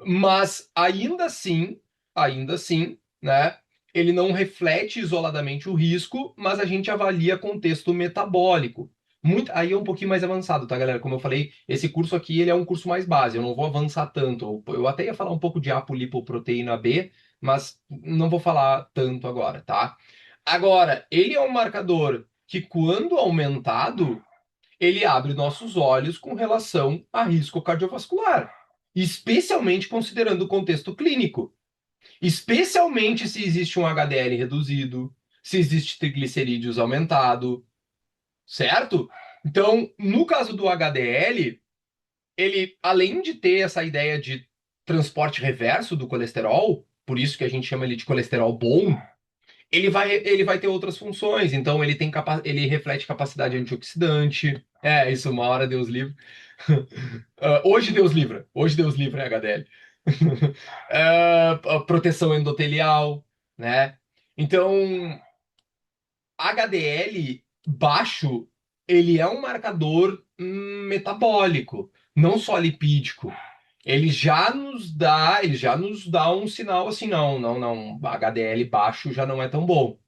Speaker 1: Mas ainda assim, né? Ele não reflete isoladamente o risco, mas a gente avalia contexto metabólico. Muito, aí é um pouquinho mais avançado, tá, galera? Como eu falei, esse curso aqui ele é um curso mais base, eu não vou avançar tanto. Eu até ia falar um pouco de apolipoproteína B, mas não vou falar tanto agora, tá? Agora, ele é um marcador que, quando aumentado, ele abre nossos olhos com relação a risco cardiovascular, especialmente considerando o contexto clínico, especialmente se existe um HDL reduzido, se existe triglicerídeos aumentado, certo? Então, no caso do HDL, ele, além de ter essa ideia de transporte reverso do colesterol, por isso que a gente chama ele de colesterol bom, ele vai ter outras funções. Então, ele reflete capacidade antioxidante. Isso, uma hora Deus livre. Hoje Deus livra. Hoje Deus livra, HDL. A proteção endotelial, né? Então, HDL baixo, ele é um marcador metabólico, não só lipídico. Ele já nos dá um sinal assim, não, não, não, HDL baixo já não é tão bom,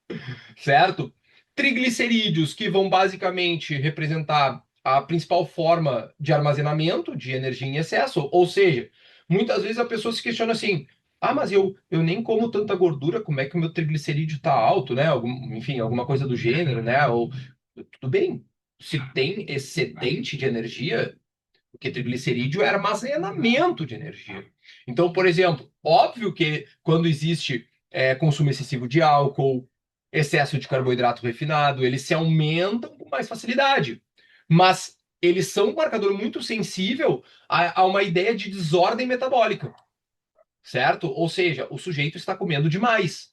Speaker 1: certo? Triglicerídeos, que vão basicamente representar a principal forma de armazenamento de energia em excesso, ou seja, muitas vezes a pessoa se questiona assim: ah, mas eu nem como tanta gordura, como é que o meu triglicerídeo está alto, né? Enfim, alguma coisa do gênero, né? Ou tudo bem, se tem excedente de energia, Porque triglicerídeo é armazenamento de energia. Então, por exemplo, óbvio que quando existe consumo excessivo de álcool, excesso de carboidrato refinado, eles se aumentam com mais facilidade. Mas eles são um marcador muito sensível a uma ideia de desordem metabólica, certo? Ou seja, o sujeito está comendo demais,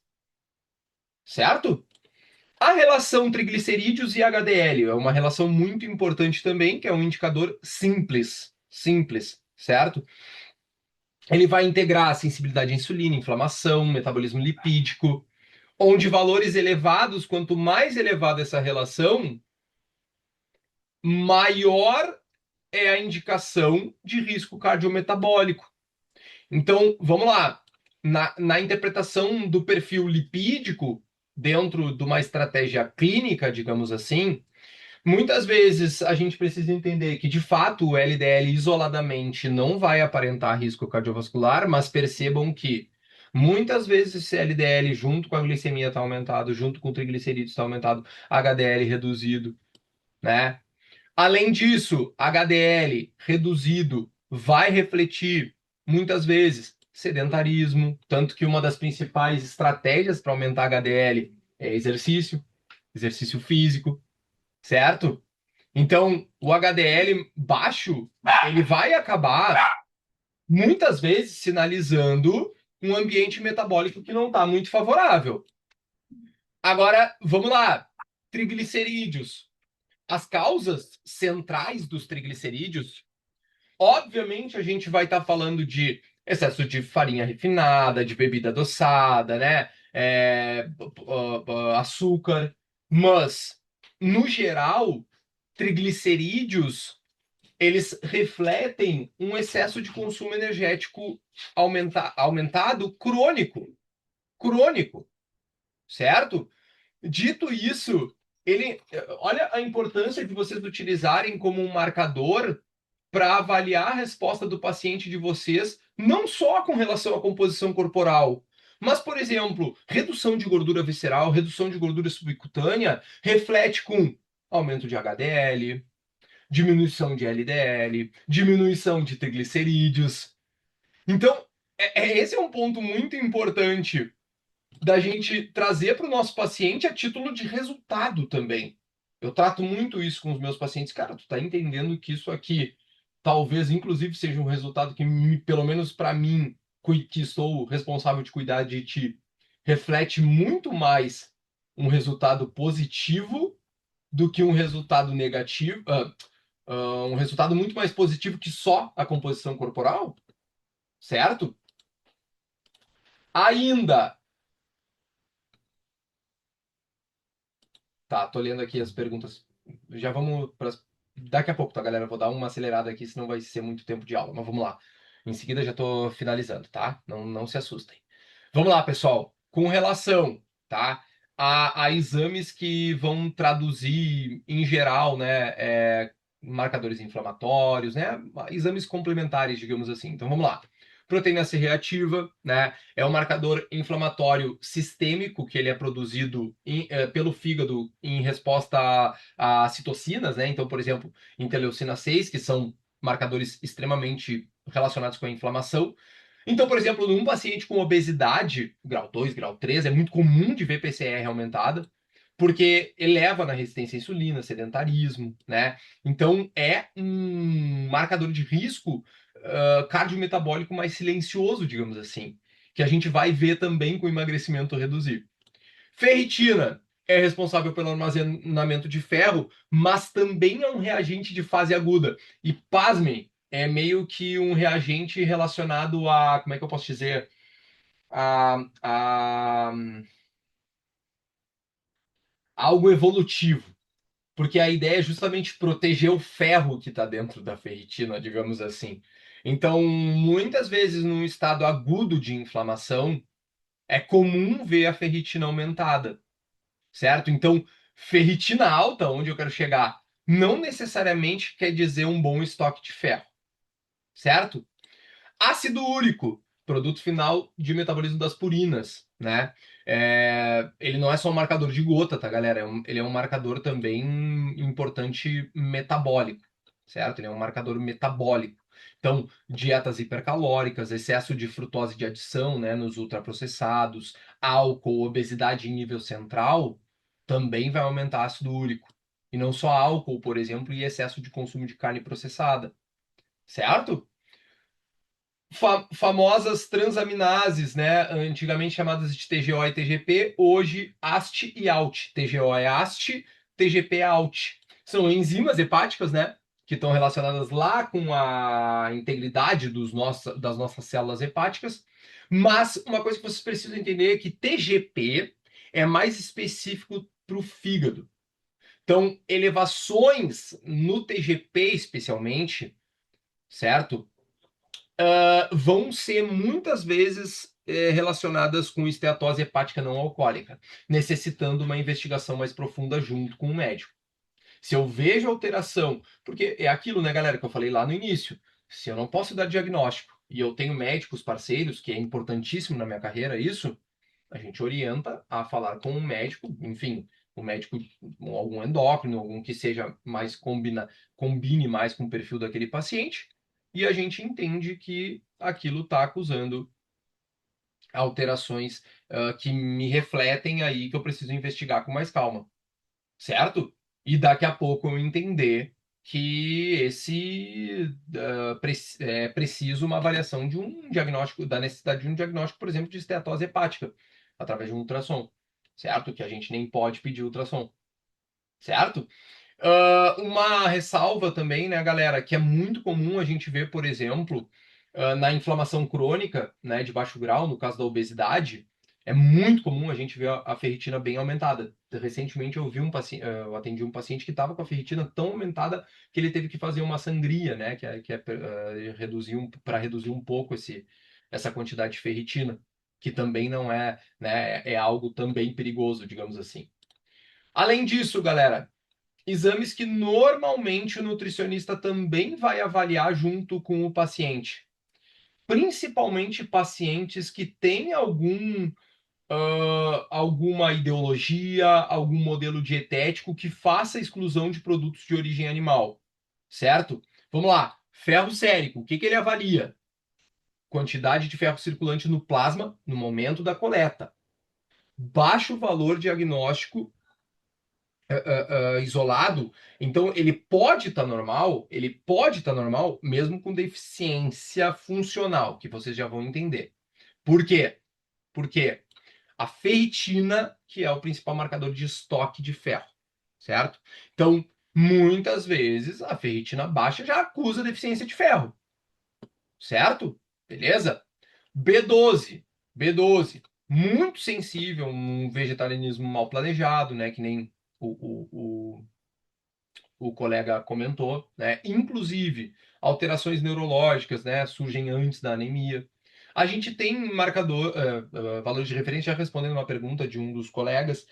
Speaker 1: certo? A relação triglicerídeos e HDL é uma relação muito importante também, que é um indicador simples, simples, certo? Ele vai integrar a sensibilidade à insulina, inflamação, metabolismo lipídico, onde valores elevados, quanto mais elevada essa relação, maior é a indicação de risco cardiometabólico. Então, vamos lá. Na interpretação do perfil lipídico, dentro de uma estratégia clínica, digamos assim, muitas vezes a gente precisa entender que, de fato, o LDL isoladamente não vai aparentar risco cardiovascular, mas percebam que muitas vezes esse LDL, junto com a glicemia, está aumentado, junto com o triglicerídeos está aumentado, HDL reduzido, né? Além disso, HDL reduzido vai refletir, muitas vezes, sedentarismo, tanto que uma das principais estratégias para aumentar HDL é exercício, exercício físico, certo? Então, o HDL baixo, ele vai acabar muitas vezes sinalizando um ambiente metabólico que não está muito favorável. Agora, vamos lá. Triglicerídeos. As causas centrais dos triglicerídeos, obviamente, a gente vai estar falando de excesso de farinha refinada, de bebida adoçada, né? Açúcar. Mas, no geral, triglicerídeos eles refletem um excesso de consumo energético aumentado crônico, certo? Dito isso, olha a importância de vocês utilizarem como um marcador para avaliar a resposta do paciente de vocês, não só com relação à composição corporal, mas, por exemplo, redução de gordura visceral, redução de gordura subcutânea, reflete com aumento de HDL, diminuição de LDL, diminuição de triglicerídeos. Então, esse é um ponto muito importante da gente trazer para o nosso paciente a título de resultado também. Eu trato muito isso com os meus pacientes. Cara, tu tá entendendo que isso aqui talvez, inclusive, seja um resultado que, pelo menos para mim, que sou responsável de cuidar de ti, reflete muito mais um resultado positivo do que um resultado negativo, um resultado muito mais positivo que só a composição corporal, certo? Ainda, tá, tô lendo aqui as perguntas. Já vamos para daqui a pouco, tá, galera? Vou dar uma acelerada aqui, senão vai ser muito tempo de aula, mas vamos lá. Em seguida já tô finalizando, tá? Não se assustem. Vamos lá, pessoal. Com relação, tá? A exames que vão traduzir, em geral, né, marcadores inflamatórios, né? Exames complementares, digamos assim. Então vamos lá. Proteína C reativa, né? É um marcador inflamatório sistêmico que ele é produzido pelo fígado em resposta a citocinas, né? Então, por exemplo, interleucina 6, que são marcadores extremamente relacionados com a inflamação. Então, por exemplo, num paciente com obesidade, grau 2, grau 3, é muito comum de ver PCR aumentada, porque eleva na resistência à insulina, sedentarismo, né? Então, é um marcador de risco cardiometabólico mais silencioso, digamos assim, que a gente vai ver também com emagrecimento reduzir. Ferritina é responsável pelo armazenamento de ferro, mas também é um reagente de fase aguda. E pasmem, é meio que um reagente relacionado a, como é que eu posso dizer, a algo evolutivo. Porque a ideia é justamente proteger o ferro que está dentro da ferritina, digamos assim. Então, muitas vezes, num estado agudo de inflamação, é comum ver a ferritina aumentada, certo? Então, ferritina alta, onde eu quero chegar, não necessariamente quer dizer um bom estoque de ferro, certo? Ácido úrico, produto final de metabolismo das purinas, né? Ele não é só um marcador de gota, tá, galera? Ele é um marcador também importante metabólico. certo? Ele é um marcador metabólico. Então, dietas hipercalóricas, excesso de frutose de adição, né, nos ultraprocessados, álcool, obesidade em nível central, também vai aumentar ácido úrico. E não só álcool, por exemplo, e excesso de consumo de carne processada, certo? Famosas transaminases, né? Antigamente chamadas de TGO e TGP, hoje AST e ALT. TGO é AST, TGP é ALT. São enzimas hepáticas, né? Que estão relacionadas lá com a integridade das nossas células hepáticas. Mas uma coisa que vocês precisam entender é que TGP é mais específico para o fígado. Então, elevações no TGP, especialmente, certo? Vão ser muitas vezes relacionadas com esteatose hepática não alcoólica, necessitando uma investigação mais profunda junto com o médico. Se eu vejo alteração, porque é aquilo, né, galera, que eu falei lá no início, se eu não posso dar diagnóstico e eu tenho médicos parceiros, que é importantíssimo na minha carreira isso, a gente orienta a falar com um médico, enfim, um médico, algum endócrino, algum que seja mais combine mais com o perfil daquele paciente, e a gente entende que aquilo está acusando alterações que me refletem aí que eu preciso investigar com mais calma, certo? E daqui a pouco eu entender que é preciso uma avaliação de um diagnóstico, da necessidade de um diagnóstico, por exemplo, de esteatose hepática, através de um ultrassom, certo? Que a gente nem pode pedir ultrassom, certo? Uma ressalva também, né, galera, que é muito comum a gente ver, por exemplo, na inflamação crônica, né, de baixo grau, no caso da obesidade, é muito comum a gente ver a ferritina bem aumentada. Recentemente eu vi eu atendi um paciente que estava com a ferritina tão aumentada que ele teve que fazer uma sangria, né, para reduzir um pouco essa quantidade de ferritina, que também não é, né, é algo também perigoso, digamos assim. Além disso, galera, exames que normalmente o nutricionista também vai avaliar junto com o paciente. Principalmente pacientes que têm alguma ideologia, algum modelo dietético que faça exclusão de produtos de origem animal, certo? Vamos lá. Ferro sérico, o que que ele avalia? Quantidade de ferro circulante no plasma no momento da coleta. Baixo valor diagnóstico isolado, então ele pode estar normal mesmo com deficiência funcional, que vocês já vão entender. Por quê? Porque a ferritina, que é o principal marcador de estoque de ferro, certo? Então, muitas vezes a ferritina baixa já acusa deficiência de ferro, certo? Beleza? B12, B12, muito sensível, um vegetarianismo mal planejado, né? Que nem o colega comentou, né? Inclusive, alterações neurológicas, né, surgem antes da anemia. A gente tem valores de referência, já respondendo uma pergunta de um dos colegas,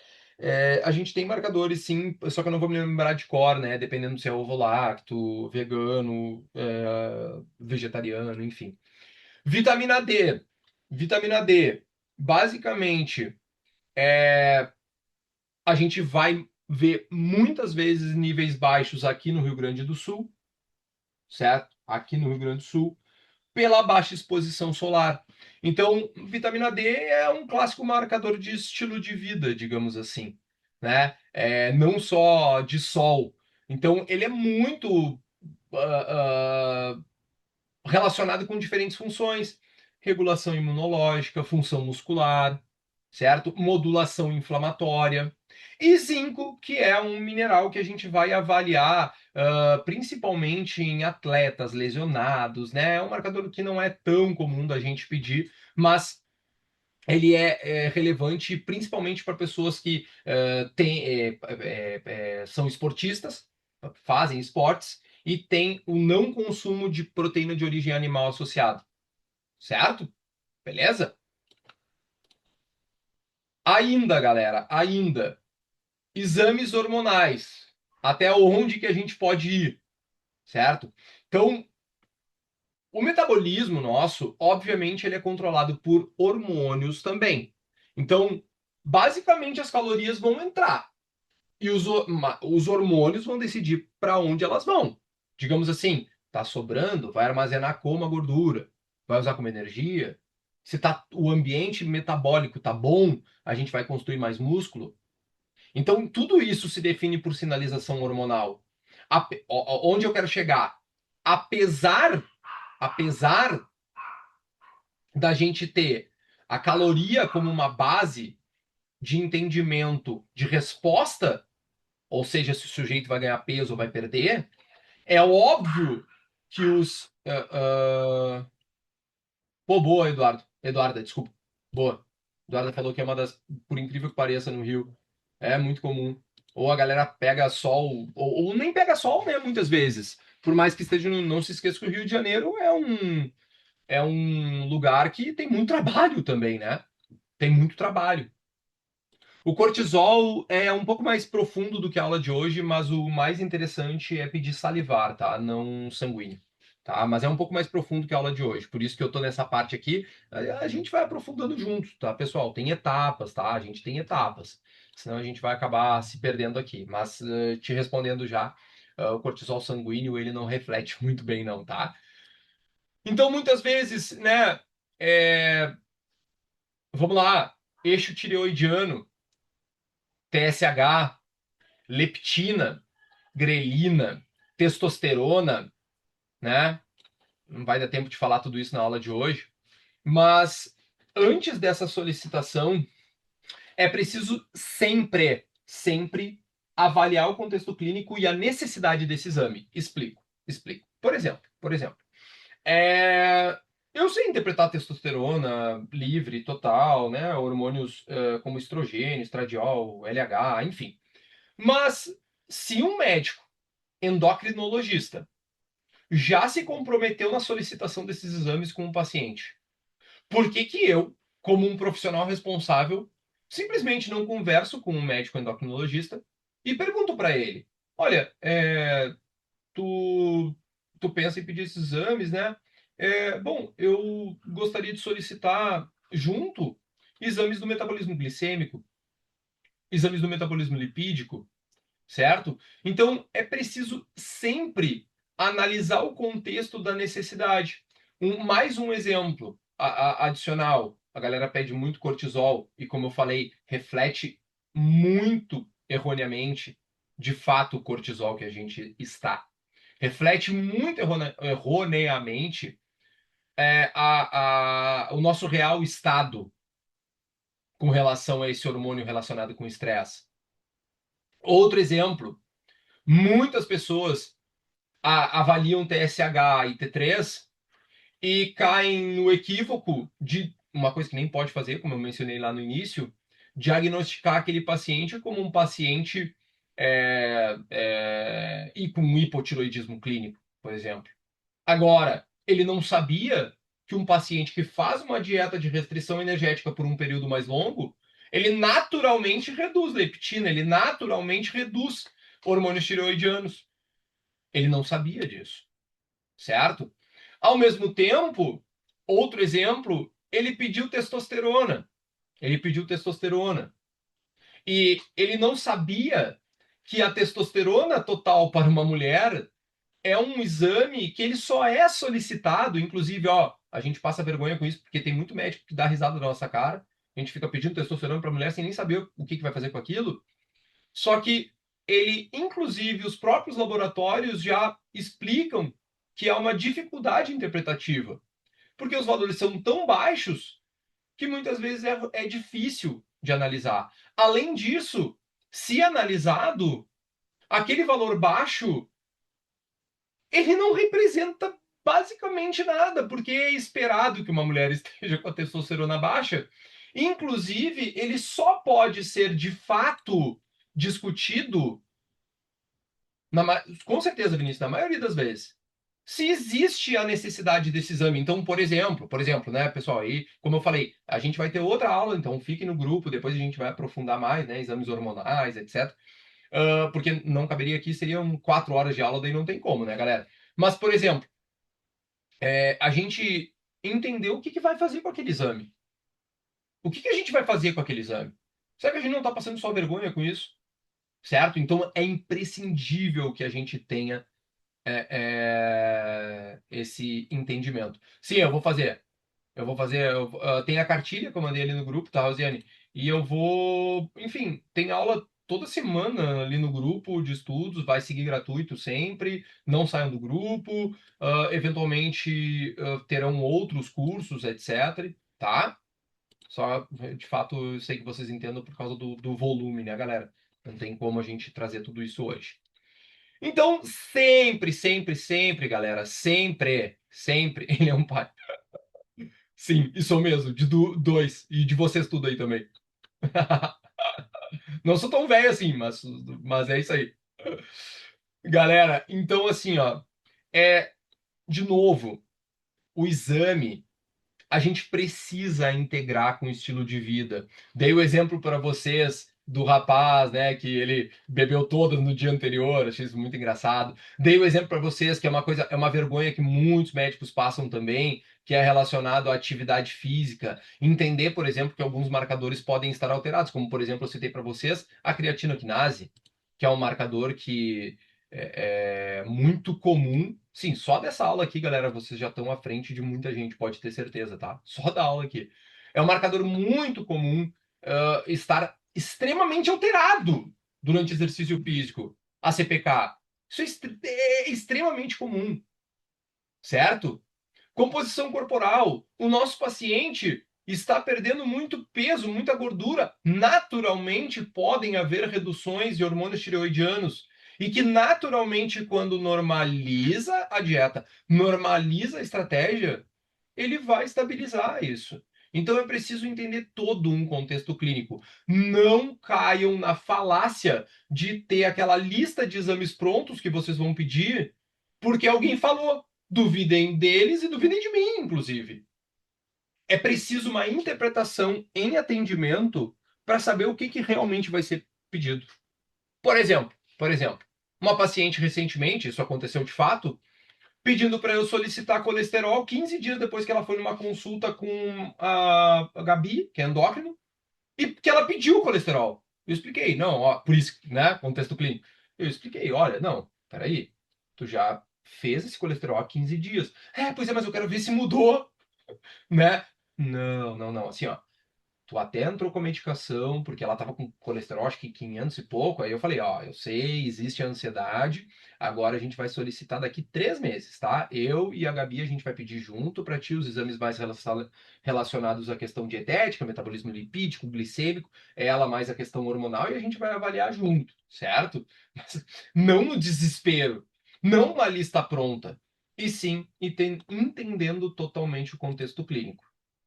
Speaker 1: a gente tem marcadores, sim, só que eu não vou me lembrar de cor, né, dependendo se é ovo-lacto, vegano, vegetariano, enfim. Vitamina D. Vitamina D, basicamente, a gente vai ver muitas vezes níveis baixos aqui no Rio Grande do Sul, certo? Aqui no Rio Grande do Sul, pela baixa exposição solar. Então, vitamina D é um clássico marcador de estilo de vida, digamos assim, né? Não só de sol. Então, ele é muito relacionado com diferentes funções: regulação imunológica, função muscular, certo? Modulação inflamatória. E zinco, que é um mineral que a gente vai avaliar principalmente em atletas lesionados, né? É um marcador que não é tão comum da gente pedir, mas ele é relevante principalmente para pessoas que são esportistas, fazem esportes e têm o não consumo de proteína de origem animal associado, certo? Beleza? Ainda, galera, ainda, exames hormonais. Até onde que a gente pode ir, certo? Então, o metabolismo nosso, obviamente, ele é controlado por hormônios também. Então, basicamente, as calorias vão entrar e os hormônios vão decidir para onde elas vão. Digamos assim, tá sobrando, vai armazenar como a gordura, vai usar como energia. Se tá, o ambiente metabólico tá bom, a gente vai construir mais músculo. Então, tudo isso se define por sinalização hormonal. Onde eu quero chegar? Apesar, apesar da gente ter a caloria como uma base de entendimento de resposta, ou seja, se o sujeito vai ganhar peso ou vai perder, é óbvio que os. Pô, boa, Eduardo. Eduarda, desculpa. Boa. Eduarda falou que é uma das, por incrível que pareça, no Rio. É muito comum. Ou a galera pega sol, ou nem pega sol, né, muitas vezes. Por mais que esteja, não se esqueça que o Rio de Janeiro é um lugar que tem muito trabalho também, né? Tem muito trabalho. O cortisol é um pouco mais profundo do que a aula de hoje, mas o mais interessante é pedir salivar, tá? Não sanguíneo, tá? Mas é um pouco mais profundo que a aula de hoje. Por isso que eu tô nessa parte aqui. A gente vai aprofundando junto, tá, pessoal? Tem etapas, tá? A gente tem etapas. Senão a gente vai acabar se perdendo aqui. Mas te respondendo já, o cortisol sanguíneo ele não reflete muito bem, não, tá? Então, muitas vezes, né? Vamos lá, eixo tireoidiano, TSH, leptina, grelina, testosterona, né? Não vai dar tempo de falar tudo isso na aula de hoje, mas antes dessa solicitação é preciso sempre avaliar o contexto clínico e a necessidade desse exame. Explico. Por exemplo, é, eu sei interpretar testosterona livre, total, né? Hormônios como estrogênio, estradiol, LH, enfim. Mas se um médico endocrinologista já se comprometeu na solicitação desses exames com o paciente, por que que eu, como um profissional responsável, simplesmente não converso com um médico endocrinologista e pergunto para ele: olha, tu, tu pensa em pedir esses exames, né? Bom, eu gostaria de solicitar junto exames do metabolismo glicêmico, exames do metabolismo lipídico, certo? Então, é preciso sempre analisar o contexto da necessidade. Mais um exemplo adicional. A galera pede muito cortisol e, como eu falei, reflete muito erroneamente, de fato, o cortisol que a gente está. Reflete muito erroneamente o nosso real estado com relação a esse hormônio relacionado com estresse. Outro exemplo, muitas pessoas avaliam TSH e T3 e caem no equívoco de uma coisa que nem pode fazer, como eu mencionei lá no início, diagnosticar aquele paciente como um paciente e com hipotiroidismo clínico, por exemplo. Agora, ele não sabia que um paciente que faz uma dieta de restrição energética por um período mais longo, ele naturalmente reduz leptina, ele naturalmente reduz hormônios tireoidianos. Ele não sabia disso, certo? Ao mesmo tempo, outro exemplo, ele pediu testosterona. Ele pediu testosterona. E ele não sabia que a testosterona total para uma mulher é um exame que ele só é solicitado, inclusive, ó, a gente passa vergonha com isso, porque tem muito médico que dá risada na nossa cara. A gente fica pedindo testosterona para mulher sem nem saber o que vai fazer com aquilo. Só que ele, inclusive, os próprios laboratórios já explicam que há uma dificuldade interpretativa, porque os valores são tão baixos que muitas vezes é difícil de analisar. Além disso, se analisado, aquele valor baixo, ele não representa basicamente nada, porque é esperado que uma mulher esteja com a testosterona baixa. Inclusive, ele só pode ser de fato discutido com certeza, Vinícius, na maioria das vezes. Se existe a necessidade desse exame, então, por exemplo, né, pessoal, aí, como eu falei, a gente vai ter outra aula, então fiquem no grupo, depois a gente vai aprofundar mais, né, exames hormonais, etc. Porque não caberia aqui, seriam 4 horas de aula, daí não tem como, né, galera? Mas, por exemplo, a gente entendeu o que que vai fazer com aquele exame. O que que a gente vai fazer com aquele exame? Será que a gente não está passando só vergonha com isso? Certo? Então é imprescindível que a gente tenha esse entendimento. Sim, eu vou fazer. Tem a cartilha que eu mandei ali no grupo, tá, Rosiane? E eu vou, enfim, tem aula toda semana ali no grupo de estudos, vai seguir gratuito sempre, não saiam do grupo, eventualmente terão outros cursos, etc, tá? Só, de fato, eu sei que vocês entendam por causa do volume, né, galera? Não tem como a gente trazer tudo isso hoje. Então, sempre, sempre, sempre, galera, sempre, sempre, ele é um pai. Sim, isso mesmo, de dois. E de vocês tudo aí também. Não sou tão velho assim, mas é isso aí. Galera, então assim, ó, é, de novo, o exame a gente precisa integrar com o estilo de vida. Dei o exemplo para vocês do rapaz, né, que ele bebeu todas no dia anterior, achei isso muito engraçado. Dei o exemplo para vocês que é uma coisa, é uma vergonha que muitos médicos passam também, que é relacionado à atividade física. Entender, por exemplo, que alguns marcadores podem estar alterados, como por exemplo, eu citei para vocês a creatinoquinase, que é um marcador que é muito comum. Sim, só dessa aula aqui, galera, vocês já estão à frente de muita gente, pode ter certeza, tá? Só da aula aqui. É um marcador muito comum estar extremamente alterado durante exercício físico, a CPK. Isso é extremamente comum, certo? Composição corporal. O nosso paciente está perdendo muito peso, muita gordura. Naturalmente podem haver reduções de hormônios tireoidianos. E que naturalmente, quando normaliza a dieta, normaliza a estratégia, ele vai estabilizar isso. Então é preciso entender todo um contexto clínico. Não caiam na falácia de ter aquela lista de exames prontos que vocês vão pedir, porque alguém falou. Duvidem deles e duvidem de mim, inclusive. É preciso uma interpretação em atendimento para saber o que, que realmente vai ser pedido. Por exemplo, uma paciente recentemente, isso aconteceu de fato, pedindo para eu solicitar colesterol 15 dias depois que ela foi numa consulta com a Gabi, que é endócrino, e que ela pediu o colesterol. Eu expliquei, não, ó, por isso, né, contexto clínico. Eu expliquei, olha, não, peraí, tu já fez esse colesterol há 15 dias. Pois é, mas eu quero ver se mudou, né? Não, não, não, assim, ó, tu até entrou com a medicação, porque ela tava com colesterol, acho que 500 e pouco. Aí eu falei, ó, eu sei, existe a ansiedade. Agora a gente vai solicitar daqui 3 meses, tá? Eu e a Gabi, a gente vai pedir junto para ti os exames mais relacionados à questão dietética, metabolismo lipídico, glicêmico, ela mais a questão hormonal, e a gente vai avaliar junto, certo? Mas não no desespero, não uma lista pronta, e sim entendendo totalmente o contexto clínico.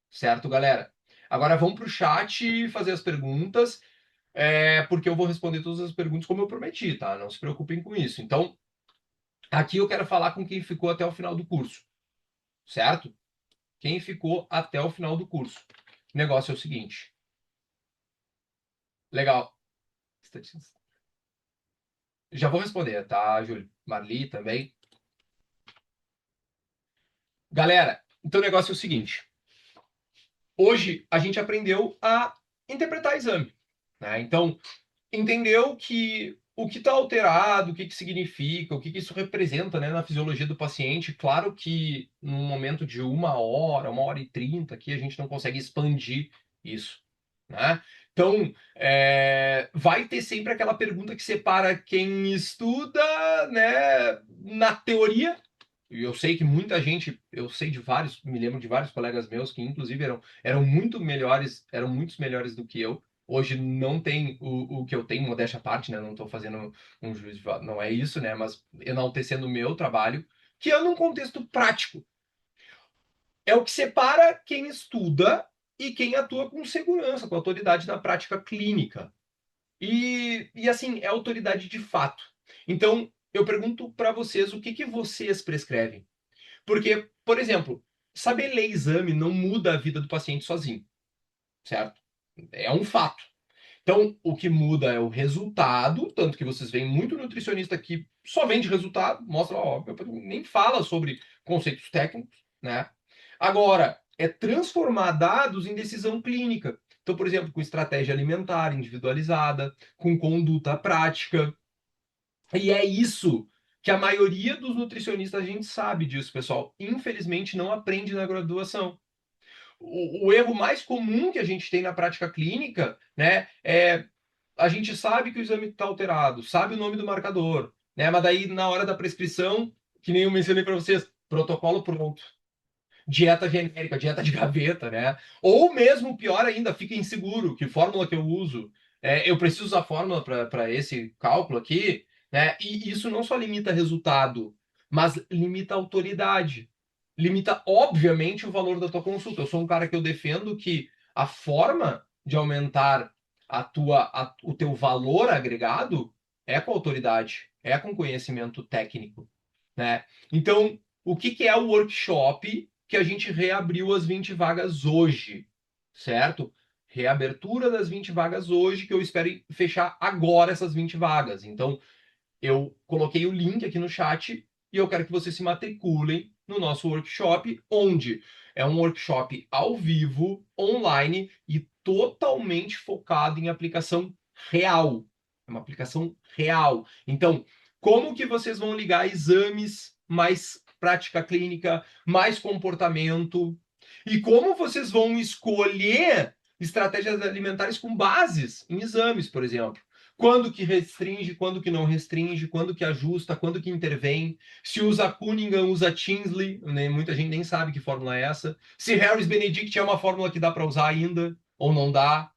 Speaker 1: Certo, galera? Agora vamos para o chat fazer as perguntas, porque eu vou responder todas as perguntas como eu prometi, tá? Não se preocupem com isso. Então, aqui eu quero falar com quem ficou até o final do curso, certo? Quem ficou até o final do curso. O negócio é o seguinte. Legal. Já vou responder, tá, Júlio? Marli também. Galera, então o negócio é o seguinte. Hoje a gente aprendeu a interpretar exame, né? Então, entendeu que o que está alterado, o que, que significa, o que, que isso representa, né, na fisiologia do paciente. Claro que num momento de 1 hora e 30, aqui a gente não consegue expandir isso, né? Então, vai ter sempre aquela pergunta que separa quem estuda, né, na teoria. E eu sei que muita gente, eu sei de vários, me lembro de vários colegas meus que inclusive eram muito melhores, eram muitos melhores do que eu. Hoje não tem o que eu tenho, modéstia à parte, né? Não estou fazendo um juízo de valor, não é isso, né? Mas enaltecendo o meu trabalho, que é num contexto prático. É o que separa quem estuda e quem atua com segurança, com autoridade na prática clínica. E assim, é autoridade de fato. Então, eu pergunto para vocês o que, que vocês prescrevem. Porque, por exemplo, saber ler exame não muda a vida do paciente sozinho, certo? É um fato. Então, o que muda é o resultado, tanto que vocês veem muito nutricionista que só vende resultado, mostra, ó, nem fala sobre conceitos técnicos, né? Agora, é transformar dados em decisão clínica. Então, por exemplo, com estratégia alimentar individualizada, com conduta prática. E é isso que a maioria dos nutricionistas, a gente sabe disso, pessoal, infelizmente não aprende na graduação. O erro mais comum que a gente tem na prática clínica, né, é a gente sabe que o exame está alterado, sabe o nome do marcador, né, mas daí na hora da prescrição, que nem eu mencionei para vocês, protocolo pronto, dieta genérica, dieta de gaveta, né? Ou mesmo, pior ainda, fica inseguro, que fórmula que eu uso? Eu preciso usar fórmula para esse cálculo aqui, né? E isso não só limita resultado, mas limita a autoridade. Limita, obviamente, o valor da tua consulta. Eu sou um cara que eu defendo que a forma de aumentar o teu valor agregado é com autoridade, é com conhecimento técnico, né? Então, o que, que é o workshop que a gente reabriu as 20 vagas hoje, certo? Reabertura das 20 vagas hoje, que eu espero fechar agora essas 20 vagas. Então, eu coloquei o link aqui no chat e eu quero que vocês se matriculem no nosso workshop, onde é um workshop ao vivo, online e totalmente focado em aplicação real. É uma aplicação real. Então, como que vocês vão ligar exames, mais prática clínica, mais comportamento, e como vocês vão escolher estratégias alimentares com bases em exames, por exemplo. Quando que restringe, quando que não restringe, quando que ajusta, quando que intervém, se usa Cunningham, usa Tinsley, né? Muita gente nem sabe que fórmula é essa, se Harris Benedict é uma fórmula que dá para usar ainda, ou não dá,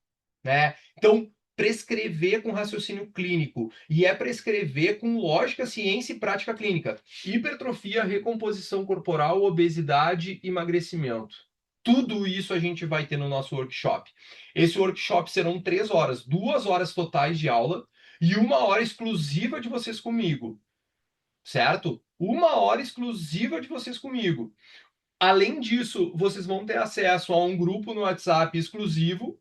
Speaker 1: né? Então, prescrever com raciocínio clínico, e é prescrever com lógica, ciência e prática clínica. Hipertrofia, recomposição corporal, obesidade, emagrecimento. Tudo isso a gente vai ter no nosso workshop. Esse workshop serão 3 horas, 2 horas totais de aula e 1 hora exclusiva de vocês comigo, certo? 1 hora exclusiva de vocês comigo. Além disso, vocês vão ter acesso a um grupo no WhatsApp exclusivo,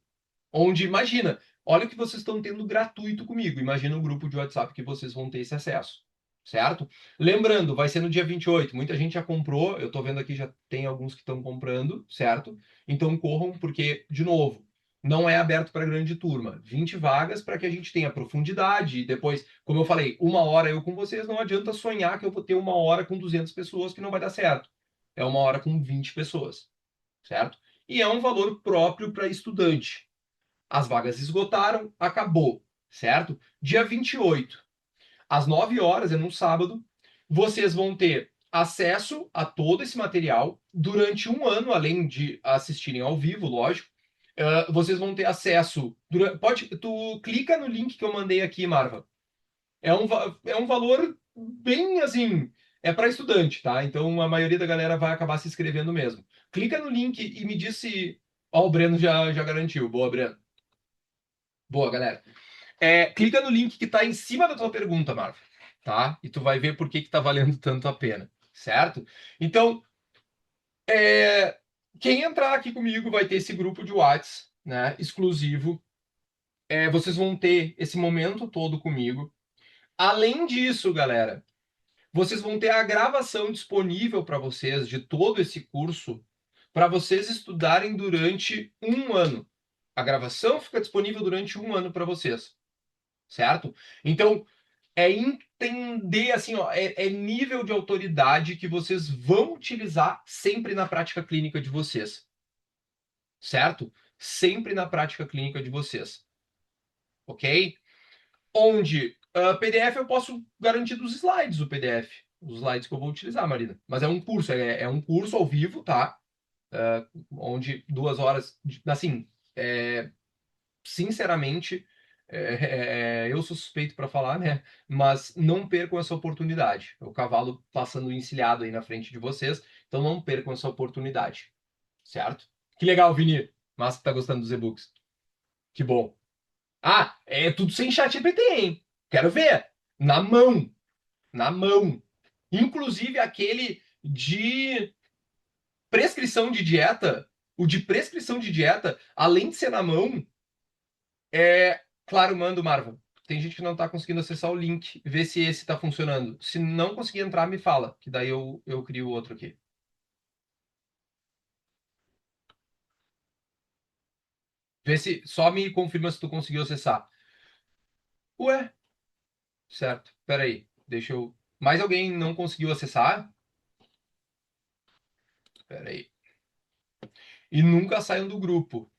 Speaker 1: onde, imagina, olha o que vocês estão tendo gratuito comigo. Imagina um grupo de WhatsApp que vocês vão ter esse acesso, certo? Lembrando, vai ser no dia 28. Muita gente já comprou, eu tô vendo aqui, já tem alguns que estão comprando, certo? Então corram, porque, de novo, não é aberto para grande turma. 20 vagas para que a gente tenha profundidade. E depois, como eu falei, 1 hora eu com vocês, não adianta sonhar que eu vou ter 1 hora com 200 pessoas que não vai dar certo. É 1 hora com 20 pessoas, certo? E é um valor próprio para estudante. As vagas esgotaram, acabou, certo? Dia 28, às 9 horas, é num sábado, vocês vão ter acesso a todo esse material durante um ano, além de assistirem ao vivo, lógico. Vocês vão ter acesso. Tu clica no link que eu mandei aqui, Marva. É um valor bem assim. É para estudante, tá? Então a maioria da galera vai acabar se inscrevendo mesmo. Clica no link e me diz se. Ó, o Breno já garantiu. Boa, Breno. Boa, galera. Clica no link que está em cima da tua pergunta, Marva, tá? E tu vai ver por que que tá valendo tanto a pena, certo? Então, é, quem entrar aqui comigo vai ter esse grupo de Whats, né, exclusivo. Vocês vão ter esse momento todo comigo. Além disso, galera, vocês vão ter a gravação disponível para vocês de todo esse curso para vocês estudarem durante um ano. A gravação fica disponível durante um ano para vocês, certo? Então, é entender assim, ó, é nível de autoridade que vocês vão utilizar sempre na prática clínica de vocês, certo? Sempre na prática clínica de vocês, ok? Onde PDF eu posso garantir dos slides, o PDF, os slides que eu vou utilizar, Marina. Mas é um curso, é um curso ao vivo, tá? Onde 2 horas, assim, sinceramente, eu sou suspeito para falar, né? Mas não percam essa oportunidade. O cavalo passando encilhado aí na frente de vocês, então não percam essa oportunidade, certo? Que legal, Vini. Mas que tá gostando dos e-books. Que bom. Ah, é tudo sem chat GPT, hein? Quero ver. Na mão. Na mão. Inclusive aquele de prescrição de dieta. O de prescrição de dieta, além de ser na mão, claro, mando, Marva. Tem gente que não tá conseguindo acessar o link, ver se esse tá funcionando. Se não conseguir entrar, me fala, que daí eu crio outro aqui. Vê se só me confirma se tu conseguiu acessar. Ué, certo. Pera aí, deixa eu. Mais alguém não conseguiu acessar? Pera aí. E nunca saiam do grupo.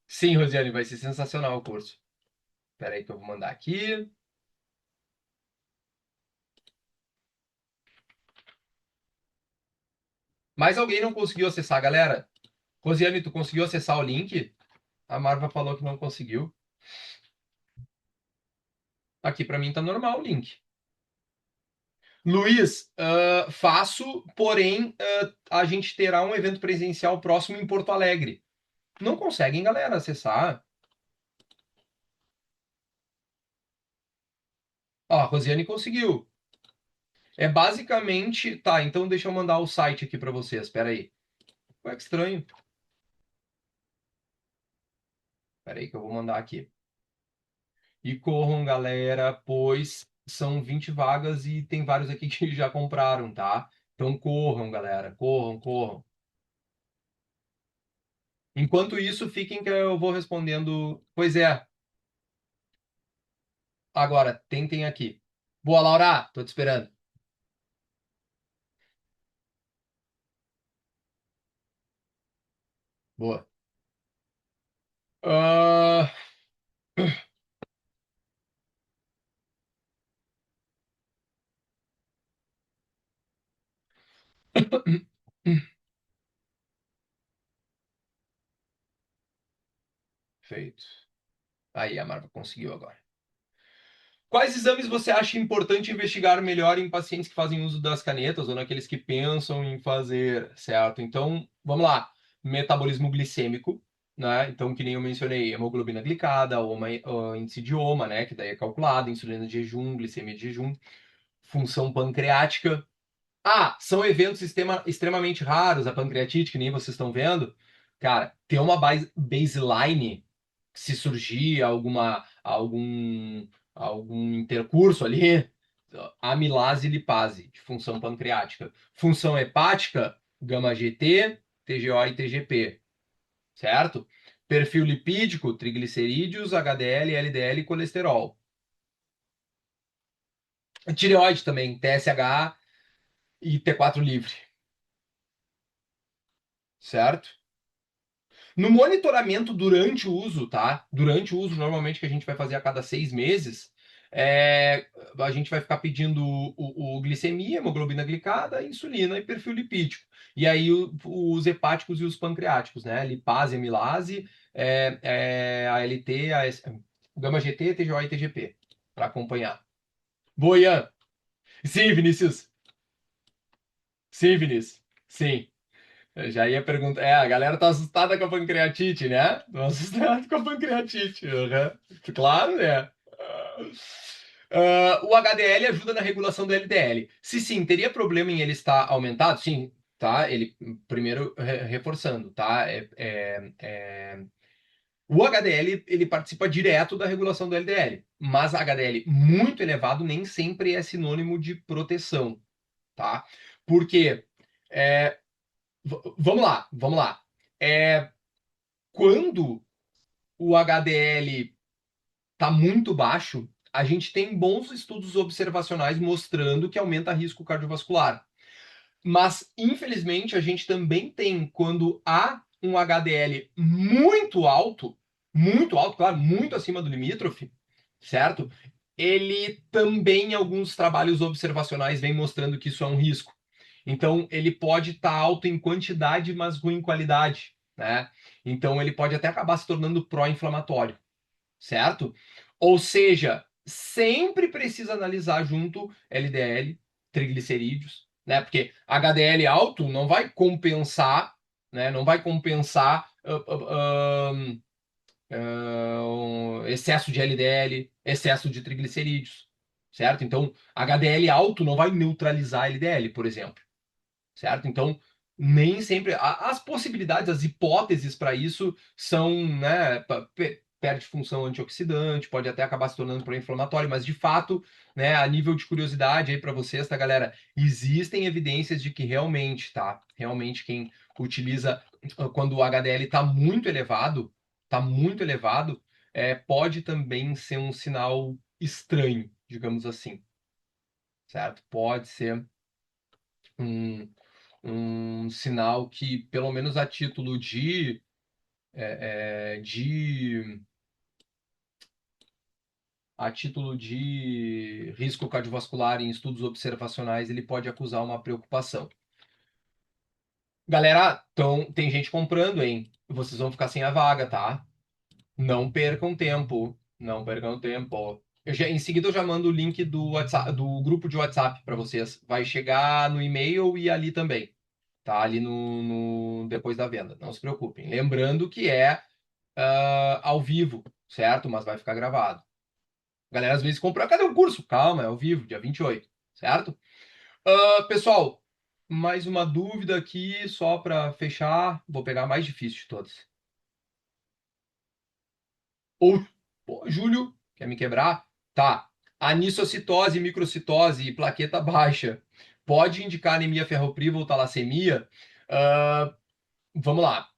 Speaker 1: Sim, Rosiane, vai ser sensacional o curso. Pera aí que eu vou mandar aqui. Mais alguém não conseguiu acessar, galera? Rosiane, tu conseguiu acessar o link? A Marva falou que não conseguiu. Aqui pra mim tá normal o link. Luiz, faço, porém, a gente terá um evento presencial próximo em Porto Alegre. Não conseguem, galera, acessar? Ó, a Rosiane conseguiu. É basicamente. Tá, então deixa eu mandar o site aqui pra vocês. Pera aí. Ué, que estranho. Pera aí que eu vou mandar aqui. E corram, galera, pois são 20 vagas e tem vários aqui que já compraram, tá? Então corram, galera. Corram, corram. Enquanto isso, fiquem que eu vou respondendo. Pois é, agora, tentem aqui. Boa, Laura, tô te esperando. Boa. Ah, Feito. Aí, a Marva conseguiu agora. Quais exames você acha importante investigar melhor em pacientes que fazem uso das canetas ou naqueles que pensam em fazer, certo? Então, vamos lá. Metabolismo glicêmico, né? Então, que nem eu mencionei, hemoglobina glicada, o índice de OMA, né? Que daí é calculado, insulina de jejum, glicemia de jejum, função pancreática. Ah, são eventos extremamente raros, a pancreatite, que nem vocês estão vendo. Cara, ter uma baseline, se surgir algum intercurso ali, amilase e lipase, de função pancreática. Função hepática, gama-GT, TGO e TGP, certo? Perfil lipídico, triglicerídeos, HDL, LDL e colesterol. Tireoide também, TSH e T4 livre, certo? No monitoramento durante o uso, tá? Durante o uso, normalmente que a gente vai fazer a cada 6 meses, a gente vai ficar pedindo o glicemia, hemoglobina glicada, insulina e perfil lipídico. E aí os hepáticos e os pancreáticos, né? Lipase, amilase, ALT, gama GT, TGO e TGP, para acompanhar. Boian. Sim, Vinícius. Sim, Vinícius. Sim. Eu já ia perguntar. É, a galera tá assustada com a pancreatite, né? Tá assustada com a pancreatite. Uhum. Claro, né? O HDL ajuda na regulação do LDL. Se sim, teria problema em ele estar aumentado? Sim, tá? Ele, primeiro, reforçando, tá? O HDL, ele participa direto da regulação do LDL. Mas HDL muito elevado nem sempre é sinônimo de proteção, tá? Porque é, vamos lá, vamos lá. É, quando o HDL está muito baixo, a gente tem bons estudos observacionais mostrando que aumenta risco cardiovascular. Mas, infelizmente, a gente também tem, quando há um HDL muito alto, claro, muito acima do limítrofe, certo? Ele também, em alguns trabalhos observacionais, vem mostrando que isso é um risco. Então, ele pode estar alto em quantidade, mas ruim em qualidade, né? Então, ele pode até acabar se tornando pró-inflamatório, certo? Ou seja, sempre precisa analisar junto LDL, triglicerídeos, né? Porque HDL alto não vai compensar, né? Não vai compensar excesso de LDL, excesso de triglicerídeos, certo? Então, HDL alto não vai neutralizar LDL, por exemplo, certo? Então, nem sempre as possibilidades, as hipóteses para isso são, né, perde função antioxidante, pode até acabar se tornando pró-inflamatório, mas de fato, né, a nível de curiosidade aí para vocês, tá, galera? Existem evidências de que realmente, tá? Realmente quem utiliza quando o HDL tá muito elevado, pode também ser um sinal estranho, digamos assim. certo? Pode ser um, um sinal que, pelo menos a título de a título de risco cardiovascular em estudos observacionais, ele pode acusar uma preocupação. Galera, então tem gente comprando, hein? Vocês vão ficar sem a vaga, tá? Não percam tempo. Não percam tempo. Em seguida eu já mando o link do WhatsApp, do grupo de WhatsApp para vocês. Vai chegar no e-mail e ali também. Tá? Ali depois da venda. Não se preocupem. Lembrando que é ao vivo, certo? Mas vai ficar gravado. A galera às vezes compra. Cadê o curso? Calma, é ao vivo, dia 28, certo? Pessoal, mais uma dúvida aqui, só para fechar. Vou pegar a mais difícil de todas. Ou, pô, Júlio, quer me quebrar? Tá. Anisocitose, microcitose e plaqueta baixa pode indicar anemia ferropriva ou talassemia? Ah, vamos lá.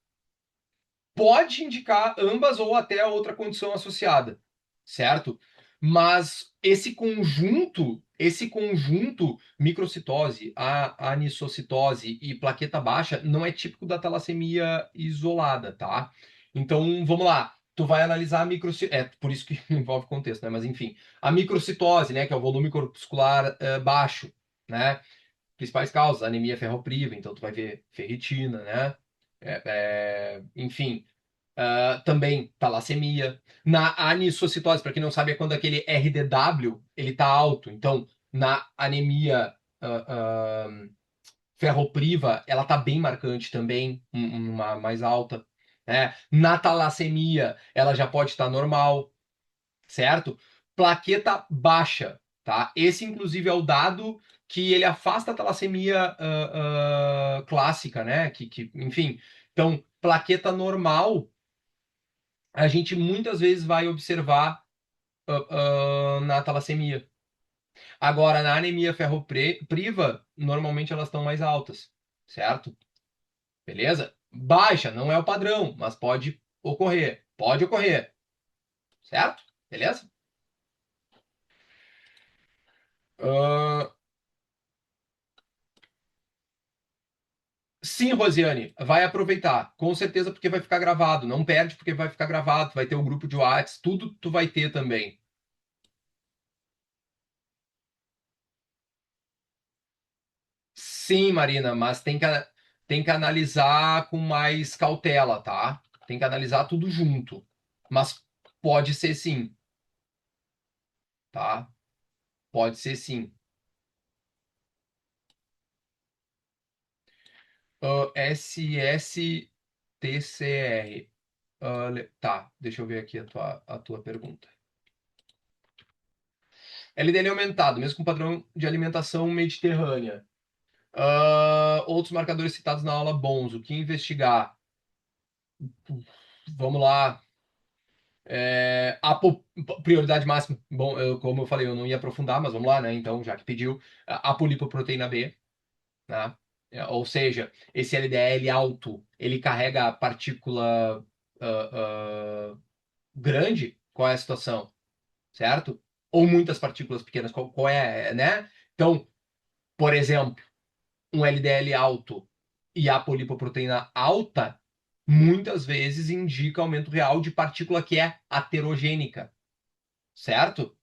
Speaker 1: Pode indicar ambas ou até outra condição associada, certo? Mas esse conjunto, microcitose, a anisocitose e plaqueta baixa, não é típico da talassemia isolada, tá? Então, vamos lá. Tu vai analisar a microcitose, por isso que envolve contexto, né? Mas enfim, a microcitose, né, que é o volume corpuscular baixo, né? Principais causas, anemia ferropriva, então tu vai ver ferritina, né? Enfim, também talassemia. Na anisocitose, para quem não sabe, é quando aquele RDW ele tá alto. Então, na anemia ferropriva, ela tá bem marcante também, uma mais alta. Né? Na talassemia, ela já pode estar normal, certo? Plaqueta baixa, tá? Esse, inclusive, é o dado que ele afasta a talassemia clássica, né? Enfim, então, plaqueta normal a gente muitas vezes vai observar na talassemia. Agora, na anemia ferropriva, normalmente elas estão mais altas, certo? Beleza? Baixa, não é o padrão, mas pode ocorrer. Pode ocorrer, certo? Beleza? Ah, sim, Rosiane, vai aproveitar, com certeza, porque vai ficar gravado. Não perde, porque vai ficar gravado. Vai ter o grupo de WhatsApp, tudo tu vai ter também. Sim, Marina, mas tem que analisar com mais cautela, tá? Tem que analisar tudo junto. Mas pode ser sim, tá? Pode ser sim. SSTCR. Tá, deixa eu ver aqui a tua pergunta. LDL aumentado, mesmo com padrão de alimentação mediterrânea. Outros marcadores citados na aula bons. O que investigar? Vamos lá. Prioridade máxima, bom, como eu falei, eu não ia aprofundar, mas vamos lá, né? Então, já que pediu, a polipoproteína B, né? Ou seja, esse LDL alto, ele carrega partícula ah, grande, qual é a situação, certo? Ou muitas partículas pequenas, qual é, né? Então, por exemplo, um LDL alto e a polipoproteína alta, muitas vezes indica aumento real de partícula que é aterogênica, certo?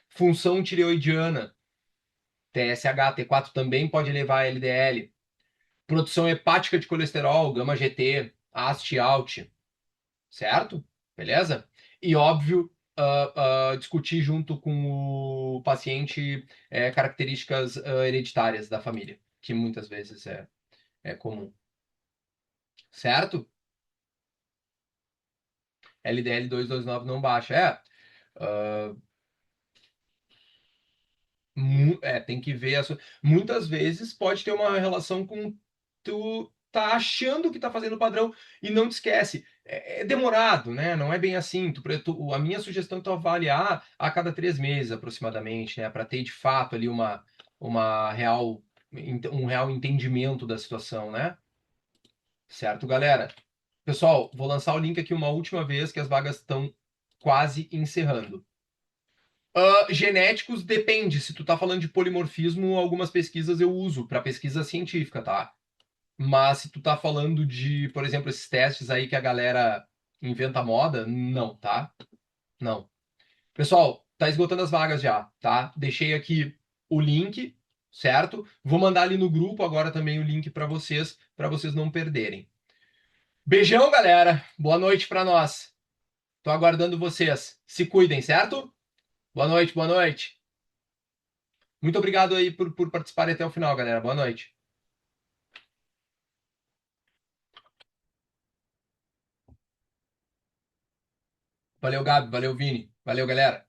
Speaker 1: Função tireoidiana, TSH, T4 também pode elevar a LDL. Produção hepática de colesterol, gama GT, AST, ALT, certo? Beleza? E óbvio, discutir junto com o paciente características hereditárias da família, que muitas vezes é comum, certo? LDL 229 não baixa. Uh, tem que ver. Muitas vezes pode ter uma relação com tu tá achando que tá fazendo o padrão e não te esquece. É demorado, né? Não é bem assim. A minha sugestão é tu avaliar a cada 3 meses aproximadamente, né? Para ter de fato ali uma real, um real entendimento da situação, né? Certo, galera? Pessoal, vou lançar o link aqui uma última vez que as vagas estão quase encerrando. Genéticos depende. Se tu tá falando de polimorfismo, algumas pesquisas eu uso para pesquisa científica, tá? Mas se tu tá falando de, por exemplo, esses testes aí que a galera inventa moda, não, tá? Não. Pessoal, tá esgotando as vagas já, tá? Deixei aqui o link, certo? Vou mandar ali no grupo agora também o link para vocês não perderem. Beijão, galera. Boa noite para nós. Tô aguardando vocês. Se cuidem, certo? Boa noite, boa noite. Muito obrigado aí por participarem até o final, galera. Boa noite. Valeu, Gabi. Valeu, Vini. Valeu, galera.